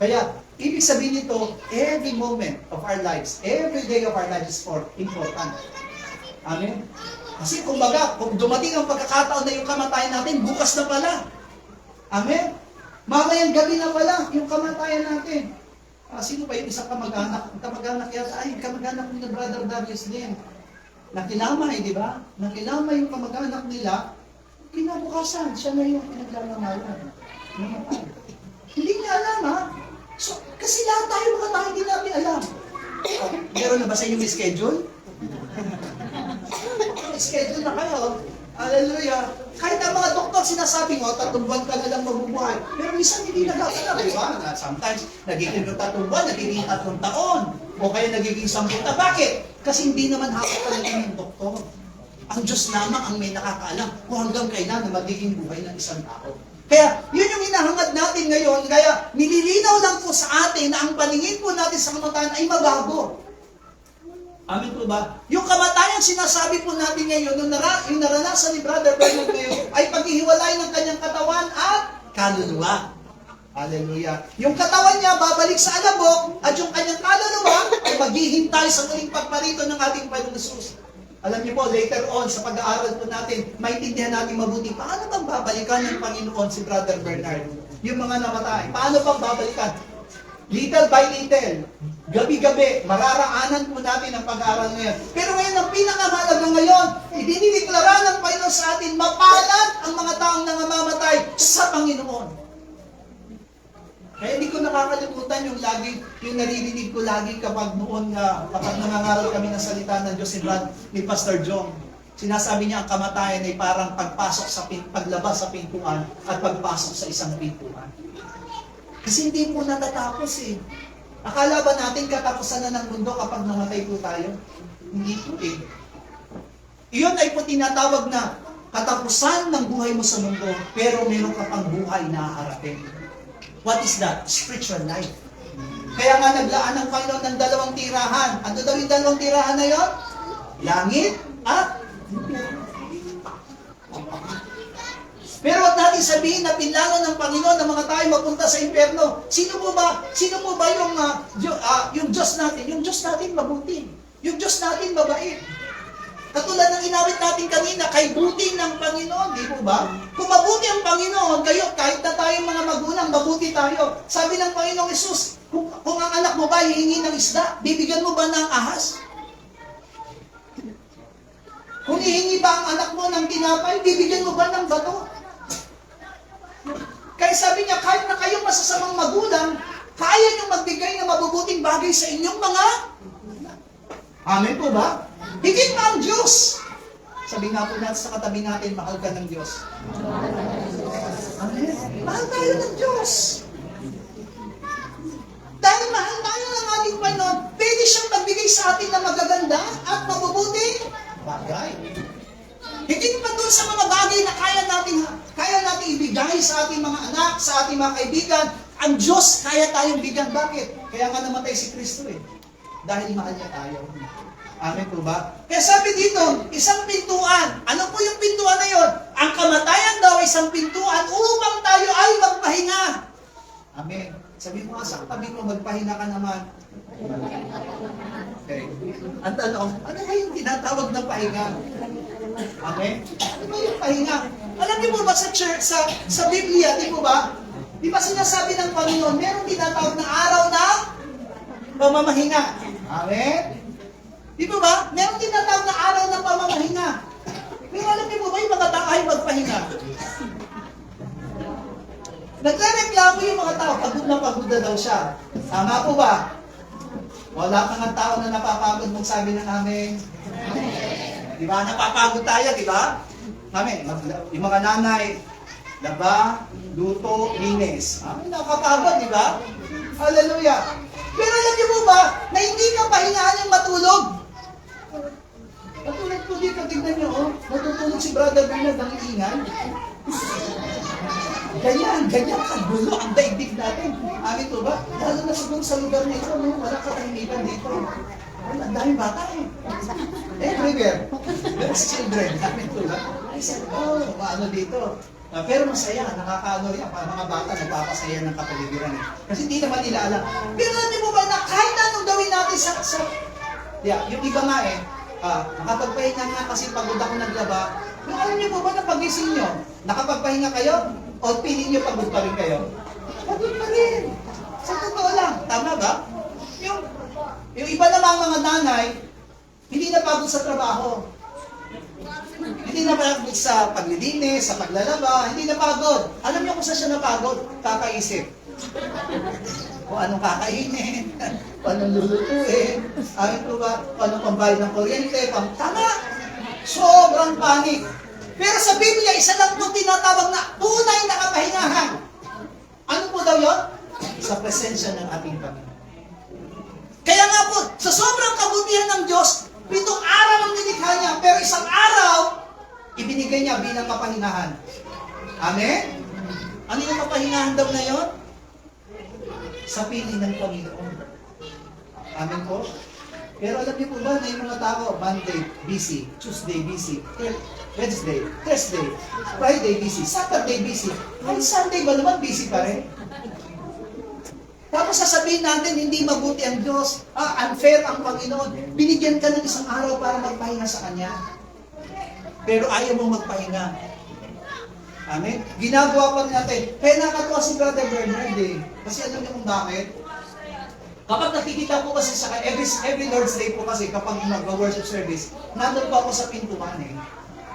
Kaya, ibig sabihin nito, every moment of our lives, every day of our lives is important. Amen. Kasi kung dumating ang pagkakataon na yung kamatayan natin, bukas na pala. Amen. Mamayang gabi na pala yung kamatayan natin. Sino ba yung isang kamag-anak? Kamag-anak yata, kamag-anak ni Brother Darius din. Nakilamay, di ba? Nakilamay yung kamag-anak nila. kinabukasan, siya na yung pinaglalamalan. Namatay. Hindi niya alam, ha? So, kasi lahat tayo mga tao, hindi namin alam. Meron na ba sa inyo may schedule? May schedule na kayo. Hallelujah. Kahit ang mga doktor sinasabi mo, 3 buwan ka na lang mabubuhay. Pero minsan hindi nagkakala, di ba? Sometimes, nagiging 3 buwan, nagiging 3 taon. O kaya nagiging 10 taon. Bakit? Kasi hindi naman hapon talaga ng doktor. Ang Diyos lamang ang may nakakaalam kung hanggang kailan na magiging buhay ng isang tao. Kaya, yun yung hinahangad natin ngayon. Kaya, nililinaw lang po sa atin na ang paningin po natin sa kamatayan ay mabago. Amin po ba? Yung kamatayan sinasabi po natin ngayon, yung naranasan ni Brother Bernard ngayon, ay paghihiwalay ng kanyang katawan at kaluluwa. Hallelujah. Yung katawan niya babalik sa alabok at yung kanyang kaluluwa ay maghihintay sa muling pagparito ng ating Panginoong Jesus. Alam niyo po, later on, sa pag-aaral po natin, maintindihan natin mabuti, paano bang babalikan ng Panginoon si Brother Bernard? Yung mga namatay, paano bang babalikan? Little by little, gabi-gabi, mararaanan po natin ang pag-aaral ngayon. Pero ngayon, ang pinakamahalaga ngayon, idinideklara ng Panginoon sa atin, mapalad ang mga taong nangamamatay sa Panginoon. Kaya hindi ko nakakalimutan yung naririnig ko lagi kapag noon kapag nangangaral kami ng salita ng Diyos ni Pastor Jong. Sinasabi niya ang kamatayan ay parang paglabas sa pintuan at pagpasok sa isang pintuan. Kasi hindi po natatapos eh. Akala ba natin katapusan na ng mundo kapag namatay po tayo? Hindi po eh. Iyon ay po tinatawag na katapusan ng buhay mo sa mundo, pero meron ka pang buhay na haharapin. What is that? Spiritual life. Kaya nga naglaan ng Panginoon ng 2 tirahan. Ano daw yung 2 tirahan na yon? Langit at pero wag natin sabihin na pinlano ng Panginoon ng mga tayo mapunta sa impyerno. Sino po ba yung Diyos natin? Yung Diyos natin mabuti. Yung Diyos natin mabait. Katulad ng inawit natin kanina, kay buti ng Panginoon, di po ba? Kung mabuti ang Panginoon, kayo, kahit na tayong mga magulang, mabuti tayo. Sabi ng Panginoong Hesus, kung ang anak mo ba hihingi ng isda, bibigyan mo ba ng ahas? Kung hihingi ba ang anak mo ng tinapay, bibigyan mo ba ng bato? Kaya sabi niya, kahit na kayong masasamang magulang, kaya niyong magbigay ng mabubuting bagay sa inyong mga... Amen po ba? Higit pa ang Diyos. Sabi nga po natin sa katabi natin, mahal ka ng Diyos. Amen. Mahal tayo ng Diyos. Dahil mahal tayo ng ating Panginoon, pwede siyang magbigay sa atin ng magaganda at mabubuting bagay. Higit pa doon sa mga bagay na kaya natin ibigay sa ating mga anak, sa ating mga kaibigan, ang Diyos kaya tayong bigyan. Bakit? Kaya nga namatay si Kristo eh. Dahil mahal niya tayo. Amen po ba? Kaya sabi dito, isang pintuan. Ano po yung pintuan na yun? Ang kamatayan daw isang pintuan upang tayo ay magpahinga. Amen. Sabi mo nga sa katabi mo, magpahinga ka naman. Okay. Ang tanong, ano ba yung tinatawag na pahinga? Amen? Ano ba yung pahinga? Alam niyo po ba sa church, sa Biblia, di po ba? Di ba sinasabi ng Panginoon, meron tinatawag na araw ng pamamahinga. Amen? Di ba ba? Meron tinatawag na araw ng pamamahinga. Pero alam niyo po ba yung mga tao ay magpahinga? Nagre-reklamo yung mga tao, pagod na daw siya. Tama po ba? Wala pa nga tao na napapagod magsabi ng amin. Di ba? Napapagod tayo, di ba? Amen. Yung mga nanay, laba, luto, linis. Amen, nakapagod, di ba? Hallelujah. Pero alam niyo po ba, na hindi ka pahingaan yung matulog? Matulog po dito, tignan niyo, oh. Natutulog si Brother Bernard ng ingay. Ganyan kagulo ang daigdig natin. Amin po ba? Lalo na siguro sa lugar na ito, no? Wala katahimikan dito. Ang daming bata eh. Everywhere. There's children. Amin po ba? I said, maano dito. Pero masaya, nakakaano rin ang mga bata, nagpapasaya ng kapaligiran eh. Kasi hindi naman nila alam. Pero alam niyo po ba na kahit anong gawin natin yung iba nga eh, nakapagpahinga nga kasi pagod ako naglaba. Pero alam niyo po ba na pagising nyo, nakapagpahinga kayo? O piling nyo pagod pa rin kayo? Pagod pa rin. Sa totoo lang. Tama ba? Yung iba namang mga nanay, hindi na pagod sa trabaho. Di Hindi napagod sa paglilinis, sa paglalaba, hindi napagod. Alam niyo kung saan siya napagod? Kakaisip. Kung anong kakainin, kung anong lulutuin, amin po ba, kung anong pambayad ng kuryente, tama! Sobrang panik. Pero sa Biblia, isa lang po tinatawag na tunay na kapahingahan. Ano po daw yun? Sa presensya ng ating Panginoon. Kaya nga po, sa sobrang kabutihan ng Diyos, 7 araw ang nilikha niya, pero isang araw, ibinigay niya bilang kapahingahan. Amen? Ano yung kapahingahan daw na yun? Sa piling ng Panginoon. Amen po? Pero alam niyo po ba na yung mga tao, Monday, busy, Tuesday, busy, Wednesday, Thursday, Friday, busy, Saturday, busy, ay Sunday ba naman busy pa rin? Tapos sasabihin natin, hindi mabuti ang Diyos, unfair ang Panginoon. Binigyan ka ng isang araw para magpahinga sa Kanya. Pero ayaw mong magpahinga. Amen? Ginagawa pa rin natin. Kaya nakatuwa si Brother Bernard eh. Kasi alam niyo kung bakit? Kapag nakikita ko kasi sa every Lord's Day po kasi kapag nag-worship service, nandun po ako sa pintuan eh.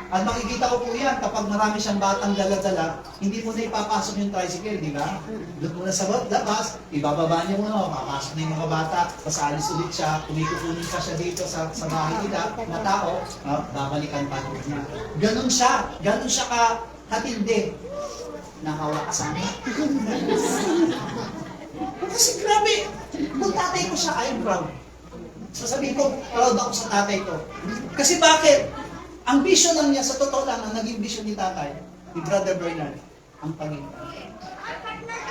At makikita ko po yan, kapag marami siyang batang dala-dala, hindi mo na ipapasok yung tricycle, di ba? Doon muna sa labas, ibababa niyo muna, papasok na yung mga bata, pasalis ulit siya, kumikukunin pa siya dito sa bahay nila, na tao, babalikan pa doon niya. Ganun siya katindi. Nahawa ka sa amin. Kasi grabe, kung tatay ko siya, I'm proud. Sasabihin ko, proud ako sa tatay ko. Kasi bakit? Ang vision lang niya, sa totoo lang, ang naging vision ni tatay, ni Brother Bernard, ang Panginoon.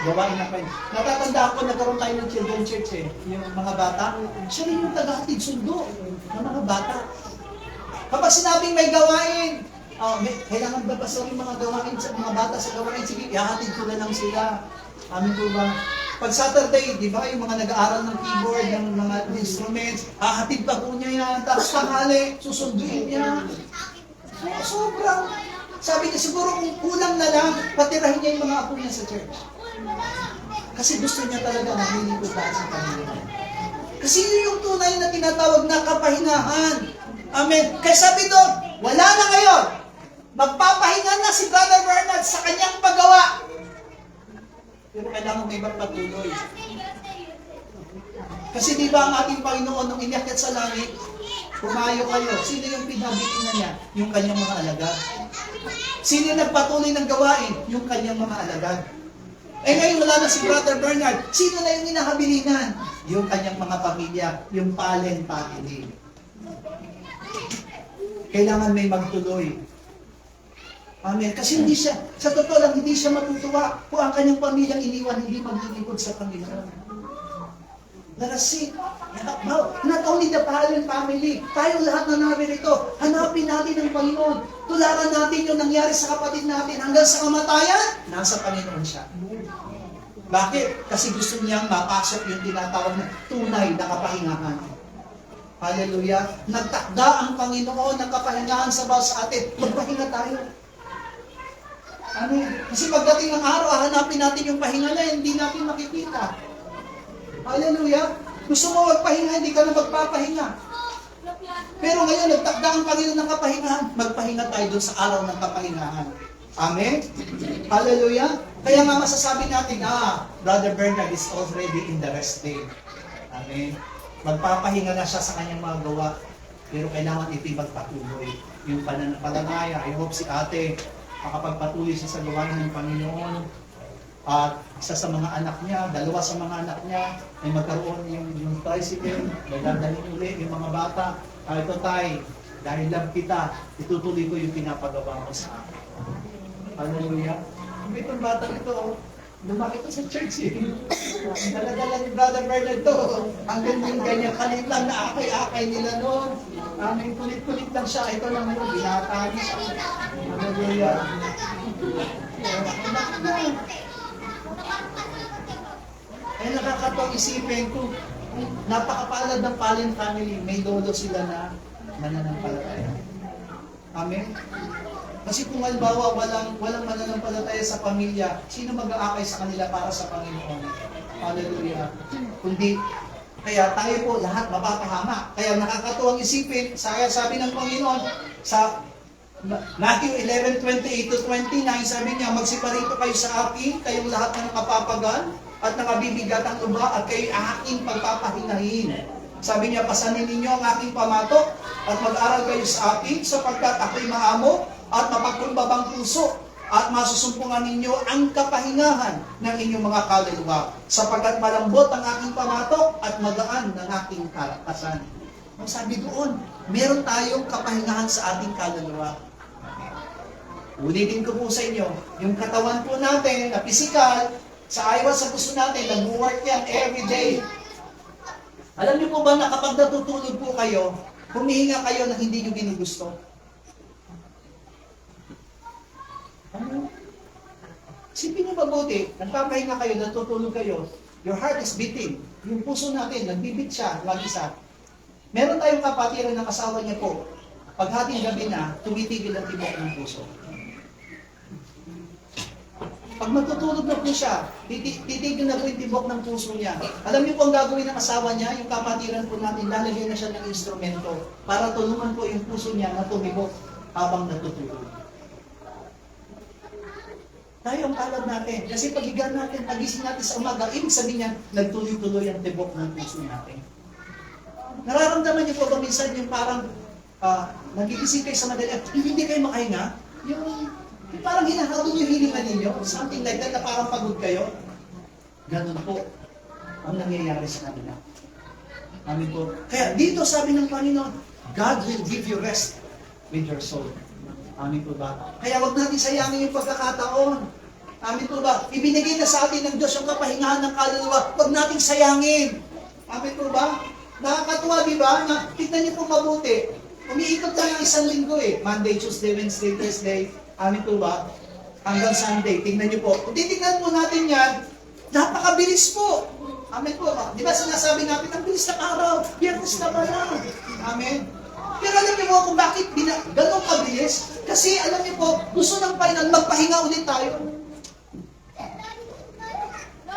Gawain na kayo. Natatandaan ko, nagkaroon tayo ng children church eh. Yung mga bata, siya rin yung taga-hatid sundo ng mga bata. Kapag sinabing may gawain, kailangan ba yung mga gawain sa mga bata sa gawain? Sige, ihahatid ko na lang sila. Amin po ba? Pag Saturday, di ba, yung mga nag-aaral ng keyboard, ng mga instruments, hahatid pa po niya yan. Tapos tanghali, susunduin niya. Sobrang, sabi niya, siguro kung kulang na lang, patirahin niya yung mga apo niya sa church. Kasi gusto niya talaga maglilingkod tayo sa Panginoon. Kasi yun yung tunay na tinatawag na kapahingahan. Amen. Kaya sabi doon, wala na ngayon. Magpapahinga na si Brother Bernard sa kanyang paggawa. Pero kailangan may magpatuloy. Kasi di ba ang ating Panginoon nung inakyat sa langit, pumayo kayo. Sino yung pinabitin niya? Yung kanyang mga alagad. Sino yung nagpatuloy ng gawain? Yung kanyang mga alagad. Eh ngayon wala na si Brother Bernard. Sino na yung inahabilingan? Yung kanyang mga pamilya, yung Palen family. Kailangan may magtuloy. Amen. Kasi hindi siya, sa totoo lang, hindi siya matutuwa kung ang kanyang pamilyang iniwan, hindi maglilingkod sa Panginoon. Let us see. Not only the Palen family, tayo lahat na narito, hanapin natin ang Panginoon. Tularan natin yung nangyari sa kapatid natin hanggang sa kamatayan, nasa Panginoon siya. Bakit? Kasi gusto niyang mapasok yung tinatawag na tunay na kapahingahan. Hallelujah. Nagtakda ang Panginoon ng kapahingahan sa bawat sa atin. Magpahinga tayo. Amen. Kasi pagdating ng araw, hanapin natin yung pahinga na hindi natin makikita. Hallelujah. Gusto mo magpahinga, hindi ka na magpapahinga. Pero ngayon, nagtakda ang Panginoon ng kapahingahan. Magpahinga tayo doon sa araw ng kapahingahan. Amen? Hallelujah. Kaya nga masasabi natin, Brother Bernard is already in the rest day. Amen? Magpapahinga na siya sa kanyang mga gawa. Pero kailangan ito'y magpatuloy. Yung pananampalataya, I hope si ate, makapagpatuloy siya sa gawain ng Panginoon. At isa sa mga anak niya, 2 sa mga anak niya, ay magkaroon yung tricycle, may dadalhin ulit yung mga bata. Ito tay, dahil love kita, itutuloy ko yung pinapagawa mo sa akin. Hallelujah. Itong batang ito, lumaki to sa church eh. Dala-dala ni Brother Bernard to. Ang ganyan kalit lang na akay-akay nila noon. Ang kulit-kulit lang siya. Ito lang mo, binata niya siya. Hallelujah. Ay nakakatawang isipin ko, napakapalad ng Palen family, may lolo sila na mananampalataya. Amen? Kasi kung halimbawa walang mananampalataya sa pamilya, sino mag-aakay sa kanila para sa Panginoon? Hallelujah. Kundi, kaya tayo po lahat mapapahama. Kaya nakakatuwang isipin, sabi ng Panginoon, sa Matthew 11:28 to 29, sabi niya, magsiparito kayo sa akin, kayong lahat ng kapapagan at nangabibigat ang luba at kayo aking pagpapahingahin. Sabi niya, pasanin ninyo ang aking pamatok at mag-aral kayo sa akin sapagkat ako'y maamo at mapagkumbabang puso at masusumpungan ninyo ang kapahingahan ng inyong mga kaluluwa sapagkat malambot ang aking pamatok at magaan ng aking kalakasan. Ang sabi doon, meron tayong kapahingahan sa ating kaluluwa. Ulitin ko po sa inyo, yung katawan po natin na physical, sa ayaw sa gusto natin, nag-work yan every day. Alam niyo po ba na kapag natutulog po kayo, humihinga kayo na hindi niyo ginugusto? Ano? Sipin niyo mabuti, nagpapahinga kayo, natutulog kayo, your heart is beating. Yung puso natin, nagbibit siya, mag-isa. Meron tayong kapatiran ng asawa niya po. Paghating gabi na, tumitigil ang tibok ng puso. Pag matutulog na po siya, titigil na po yung tibok ng puso niya. Alam niyo po ang gagawin ng asawa niya, yung kapatiran po natin, lalagyan na siya ng instrumento para tulungan po yung puso niya na tumibok habang natutulog. Tayo ang alad natin. Kasi paghiga natin, pagising natin sa umaga, ibig sabihin niya, nagtuloy-tuloy ang tibok ng puso natin. Nararamdaman niyo po ba minsan yung parang nagigising kayo sa madali, hindi kayo makahinga? Yung parang hinahabol yung hininga ninyo, something like that, na parang pagod kayo. Ganun po ang nangyayari sa kanila. Amin po. Kaya dito sabi ng Panginoon, God will give you rest with your soul. Amin po ba? Kaya wag natin sayangin yung pagkakataon. Amin po ba? Ibinigay na sa atin ng Diyos yung kapahingahan ng kaluluwa. Wag nating sayangin. Amin po ba? Nakakatuwa, di ba? Na, tignan niyo po mabuti. Umiikot tayo ng isang linggo eh. Monday, Tuesday, Wednesday, Thursday. Amin po ba? Hanggang Sunday. Tignan niyo po. Kung titignan po natin yan, napakabilis po. Amen po ba? Di ba sinasabi natin, ang bilis ng araw. Biyernes na pala. Amen. Pero alam niyo po kung bakit ganun kabilis? Kasi alam niyo po, gusto ng Panginoon, magpahinga ulit tayo.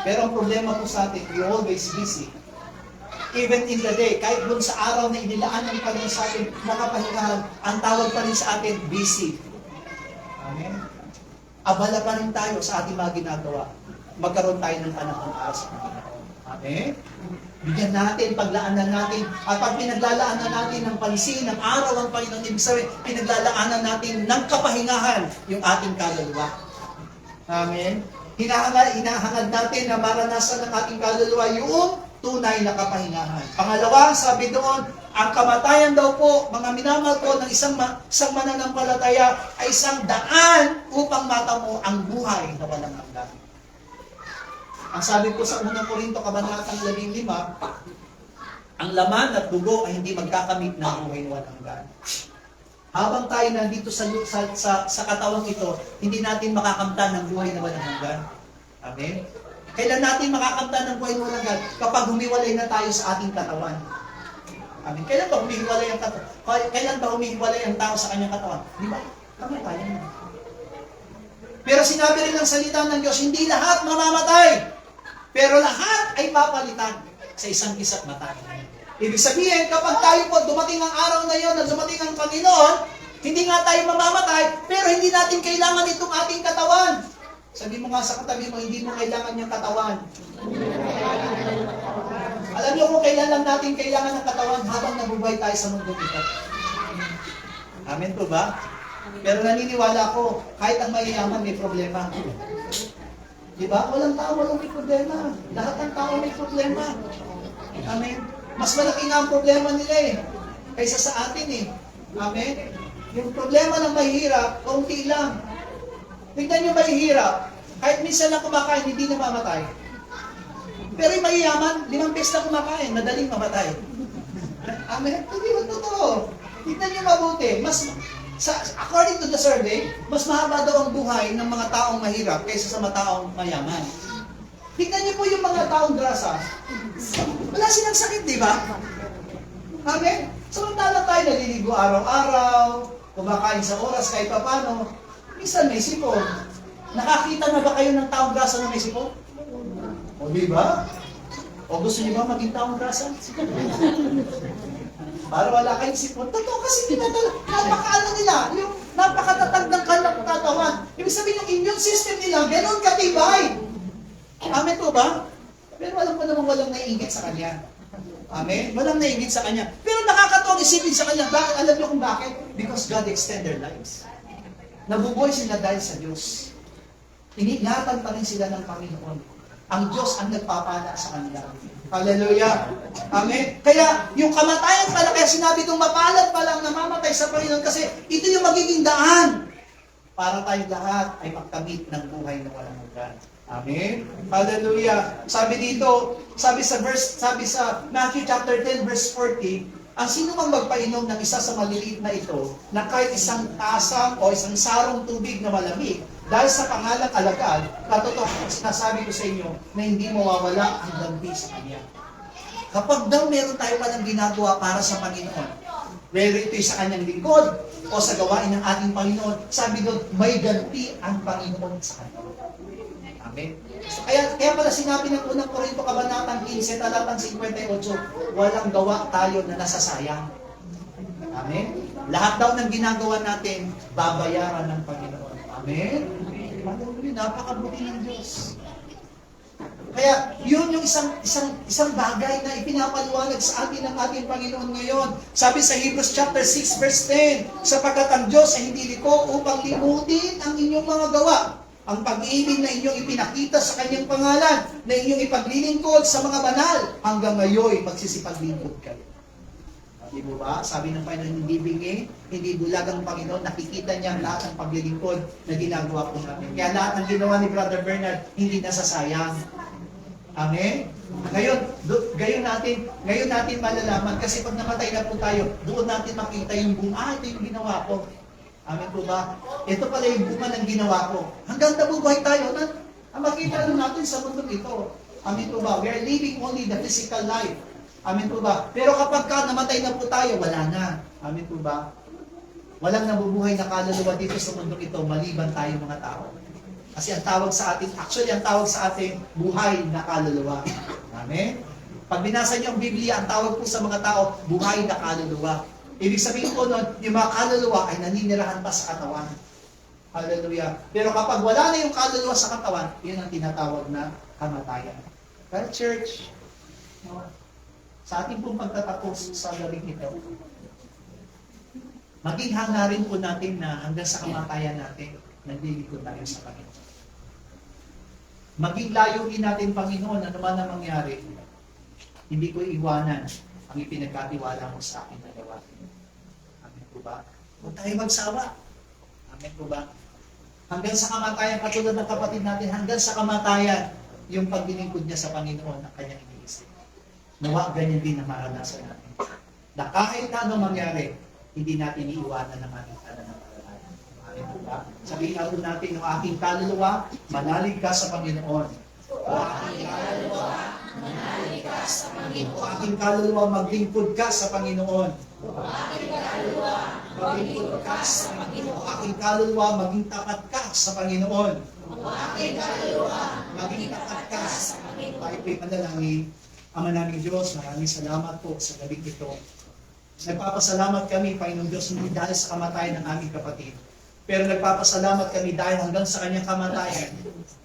Pero ang problema po sa atin, we're always busy. Even in the day, kahit doon sa araw na inilaan ng Panginoon sa atin, makapahingahan, ang tawag pa rin sa atin, busy. Amen? Abala pa rin tayo sa ating mga ginagawa. Magkaroon tayo ng panahon para sa Panginoon. Amen? Bigyan natin, paglaanan natin, at pag pinaglalaanan natin ng pansin, ng araw ang Panginoon, ibig sabihin, pinaglalaanan natin ng kapahingahan yung ating kaluluwa. Amen? Hinahangad natin na maranasan ng ating kaluluwa yung tunay na kapahingahan. Pangalawa, sabi doon, ang kamatayan daw po, mga minamahal ko, ng isang mananampalataya ay isang daan upang matamo ang buhay na walang hanggan. Ang sabi po sa 1 Corinto, kabanatang 15, ang laman at dugo ay hindi magkakamit ng buhay na walang hanggan. Habang tayo nandito sa katawang ito, hindi natin makakamtan ng buhay na walang hanggan. Amen? Kailan natin makakamtan ng buhay na walang hanggan? Kapag humiwalay na tayo sa ating katawan. Amen? Kailan ba humihiwalay ang katawan? Kailan ba humihiwalay ang tao sa kanyang katawan? Di ba? Kamatayan na. Pero sinabi rin ng salita ng Diyos, hindi lahat mamamatay. Pero lahat ay papalitan sa isang isa't matay. Ibig sabihin, kapag tayo po dumating ang araw na yon na dumating ang Panginoon, hindi nga tayo mamamatay, pero hindi natin kailangan itong ating katawan. Sabi mo nga sa katabi mo, hindi mo kailangan yung katawan. Alam niyo kung kailan lang natin kailangan ng katawan habang nabubuhay tayo sa mundo ito. Amen po ba? Pero naniniwala ko, kahit ang mayayaman may problema. Diba? Walang tao, walang may problema. Lahat ng tao may problema. Amen? Mas malaki nga ang problema nila eh, kaysa sa atin eh. Amen? Yung problema ng mahirap, kaunti lang. Tignan nyo mahirap, kahit minsan lang kumakain, hindi na mamatay. Pero yung mayayaman, 5 beses na kumakain, madaling mamatay. Amen? Hindi mo totoo. Tignan nyo mabuti. According to the survey, mas mahaba daw ang buhay ng mga taong mahirap kaysa sa mga taong mayaman. Tignan niyo po yung mga taong grasa. Wala silang sakit, di ba? Amen? Samantala tayo naliligo araw-araw, kumakain sa oras kahit pa paano. Minsan may sipon. Nakakita na ba kayo ng taong grasa na may sipon? O di ba? O gusto niyo ba maging taong grasa? Para wala kayong sipon. Totoo kasi napakaano nila. Yung Napakatatag ng kanilang katawan. Ibig sabihin, yung immune system nila, ganun katibay. Amen po ba? Pero alam ko naman walang naiingit sa kanya. Amen? Walang naiingit sa kanya. Pero nakakatawang isipin sa kanya. Bakit? Alam niyo kung bakit? Because God extend their lives. Nabubuhay sila dahil sa Diyos. Iningatan pa rin sila ng Panginoon. Ang Diyos ang nagpapala sa kanila. Hallelujah. Amen. Kaya yung kamatayan pala, kaya sinabi itong mapalad pa lang namamatay sa Panginoon kasi ito yung magiging daan para tayong lahat ay magkamit ng buhay na walang hanggan. Amen. Hallelujah. Sabi dito, sabi sa Matthew chapter 10 verse 40, ang sino mang magpainom ng isa sa maliliit na ito, na kahit isang tasa o isang sarong tubig na malamig, dahil sa pangalang alagad, katotohanan sinasabi ko sa inyo na hindi mawawala ang dampi sa kanya. Kapag daw meron tayo palang ginagawa para sa Panginoon, whether ito'y sa kanyang lingkod o sa gawain ng ating Panginoon, sabi doon, may ganti ang Panginoon sa kanya. Amen. So, kaya pala sinabi ng unang Korinto kabanatang 15, talatang 58, walang gawa tayo na nasasayang. Amen. Lahat daw ng ginagawa natin, babayaran ng Panginoon. Amen. Hallelujah. Napakabuti ng Diyos. Kaya, yun yung isang bagay na ipinapaliwanag sa atin ng ating Panginoon ngayon. Sabi sa Hebrews chapter 6 verse 10, sapagkat ang Diyos ay hindi liko upang limutin ang inyong mga gawa. Ang pag-ibig na inyong ipinakita sa kanyang pangalan, na inyong ipaglilingkod sa mga banal, hanggang ngayon magsisipaglingkod kayo. Di ba? Sabi ng Panginoon, hindi bingi, hindi bulag ang Panginoon, nakikita niya ang lahat ng paglilingkod na ginagawa po natin. Kaya lahat ng ginawa ni Brother Bernard, hindi nasasayang. Amen? Ngayon natin malalaman, kasi pag namatay na po tayo, doon natin makita yung bunga, ito yung ginawa ko. Amen po ba? Ito pala yung bunga ng ginawa ko. Hanggang nabubuhay tayo, makita natin sa mundo ito. Amen po ba? We are living only the physical life. Amen po ba? Pero kapag namatay na po tayo, wala na. Amen po ba? Walang nabubuhay na kaluluwa dito sa mundo ito, maliban tayo mga tao. Kasi ang tawag sa atin, actually ang tawag sa atin, buhay na kaluluwa. Amen? Pag binasa niyo ang Biblia, ang tawag po sa mga tao, buhay na kaluluwa. Ibig sabihin po nun, yung mga kaluluwa ay naninirahan pa sa katawan. Hallelujah. Pero kapag wala na yung kaluluwa sa katawan, yun ang tinatawag na kamatayan. Pero church, sa ating pong pagtatapos sa galing ito, maging hangarin po natin na hanggang sa kamatayan natin, naglilingkod tayo sa Panginoon. Maging layuin natin, Panginoon, ano man ang mangyari, hindi ko iwanan ang ipinagkatiwala mo sa akin na gawa. Amen po ba? Huwag tayo magsawa. Amen po ba? Hanggang sa kamatayan, katulad ng kapatid natin, hanggang sa kamatayan, yung paglilingkod niya sa Panginoon ang kanyang iniisip. Nawa, ganyan din ang maranasan natin. Na kahit na anong mangyari, hindi natin iiwanan ng ating pananampalataya. Amen po ba? Sabihin natin natin, yung aking kaluluwa, manalig ka sa Panginoon. O aking kaluluwa, manalig ka sa Panginoon. O aking kaluluwa, maglingkod ka sa Panginoon. O aking kaluluwa, maglingkod ka sa Panginoon. O aking kaluluwa, maging tapat ka sa Panginoon. O aking kaluluwa, maging tapat ka sa Panginoon. Tayo po'y panalangin. Ama naming Diyos, maraming salamat po sa gabing ito. Nagpapasalamat kami, Panginoon Diyos, hindi dahil sa kamatayan ng aming kapatid. Pero nagpapasalamat kami dahil hanggang sa kanyang kamatayan,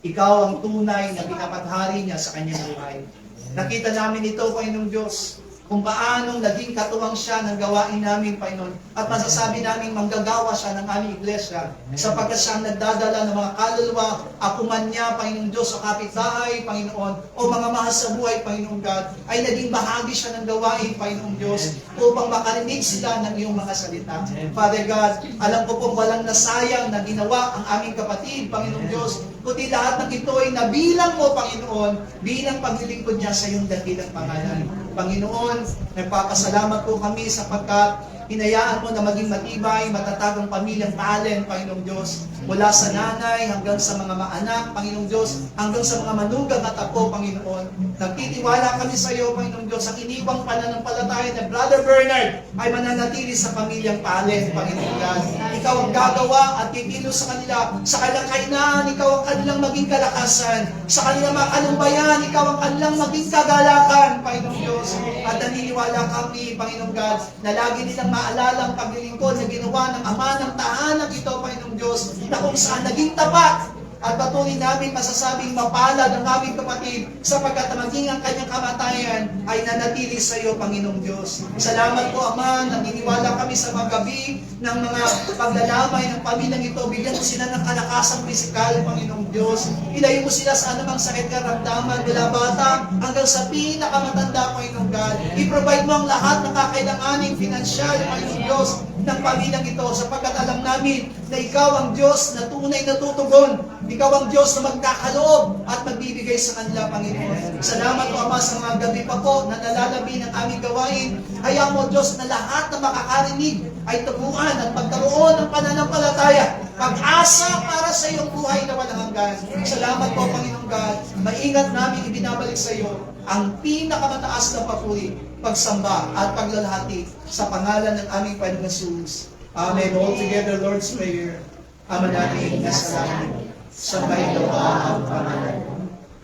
ikaw ang tunay na pinapaghari niya sa kanyang buhay. Nakita namin ito, Panginoon Diyos, kung paanong naging katuwang siya ng gawain namin, Panginoon. At masasabi namin manggagawa siya ng aming iglesia sapagkat siya ang nagdadala ng mga kaluluwa, akuman niya, Panginoon Diyos, o kapitbahay, Panginoon, o mga mahal sa buhay, Panginoon God, ay naging bahagi siya ng gawain, Panginoon Diyos, upang makarinig sila ng iyong mga salita. Father God, alam ko pong walang nasayang na ginawa ang aming kapatid, Panginoon Diyos, kundi lahat ng ito ay nabilang mo, Panginoon, bilang paglilingkod niya sa iyong dakilang pangalan. Panginoon, nagpapasalamat po kami sapagkat hinayaan mo na maging matibay, matatag ang pamilyang Allen, Panginoong Diyos, mula sa nanay hanggang sa mga maanak, Panginoong Diyos, hanggang sa mga manugang at apo, Panginoon. Nagtitiwala kami sa iyo, Panginoong Diyos, ang iniwang pananampalataya na Brother Bernard ay mananatili sa pamilyang Palen, Panginoong God. Ikaw ang gagawa at kikilos sa kanila. Sa kanilang kainaan, ikaw ang kanilang maging kalakasan. Sa kanilang mga kalumbayan, ikaw ang kanilang maging kagalakan, Panginoong Diyos. At naniniwala kami, Panginoong God, na lagi nilang maalala ang paglilingkod na ginawa ng Ama ng tahanan ito, Panginoong Diyos, na kung saan naging tapat at patuloy namin masasabing mapalad ang aming kapatid sapagkat maging ang kanyang kamatayan ay nanatili sa iyo, Panginoong Diyos. Salamat po, Ama, naniniwala kami sa mga gabi ng mga paglalamay ng pamilyang ito. Bigyan mo sila ng kalakasang pisikal, Panginoong Diyos. Ilayo mo sila sa anumang sakit karamdaman mula bata hanggang sa pinakamatanda, Panginoong God. I-provide mo ang lahat ng kakailanganing pinansyal, Panginoong Diyos, ng pamilyang ito sapagkat alam namin na ikaw ang Diyos na tunay na tutugon. Ikaw ang Diyos na magkakaloob at magbibigay sa kanila, Panginoon. Salamat po, Ama, sa mga gabi pa po na nalalabi ng aming gawain. Hayaan mo, Diyos, na lahat na makakarinig ay tubuan at magkaroon ng pananampalataya, pag-asa para sa iyong buhay na walang hanggan. Salamat po, Panginoong God. Maingat namin ibinabalik sa iyo ang pinakamataas na papuri, pagsamba at paglalahati sa pangalan ng aming Panginoong Jesus. Amen. All together, Lord's Prayer. Ama namin na sa langit, sambahin-nawa ang pangalan mo.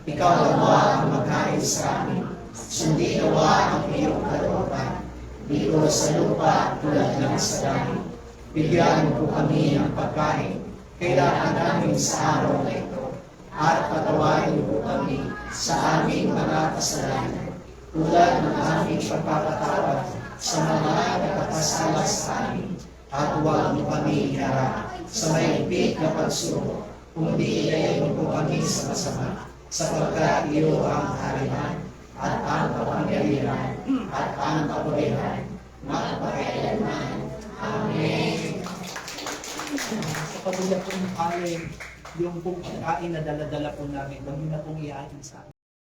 Ikaw nawa ang maghain sa amin. Sundin nawa ang iyong kalooban. Dito sa lupa tulad ng sa langit. Bigyan mo po kami ng pagkain kailangan namin sa araw na ito. At patawarin po kami sa aming mga kasalanan. Tulad ng aming pagpapatawad sa mga nagkakasala sa amin. At huwag mo kami iharap sa mahigpit na pagsuko, kundi ilayo mo kami sa masama, sapagkat iyo ang harihan, at ang kapangyarihan, at ang kabutihan, magpakailanman. Amen. Sa pagbulat po ng kain, yung pong pagkain na dala-dala po namin, huwag niyo na pong ihain sa amin.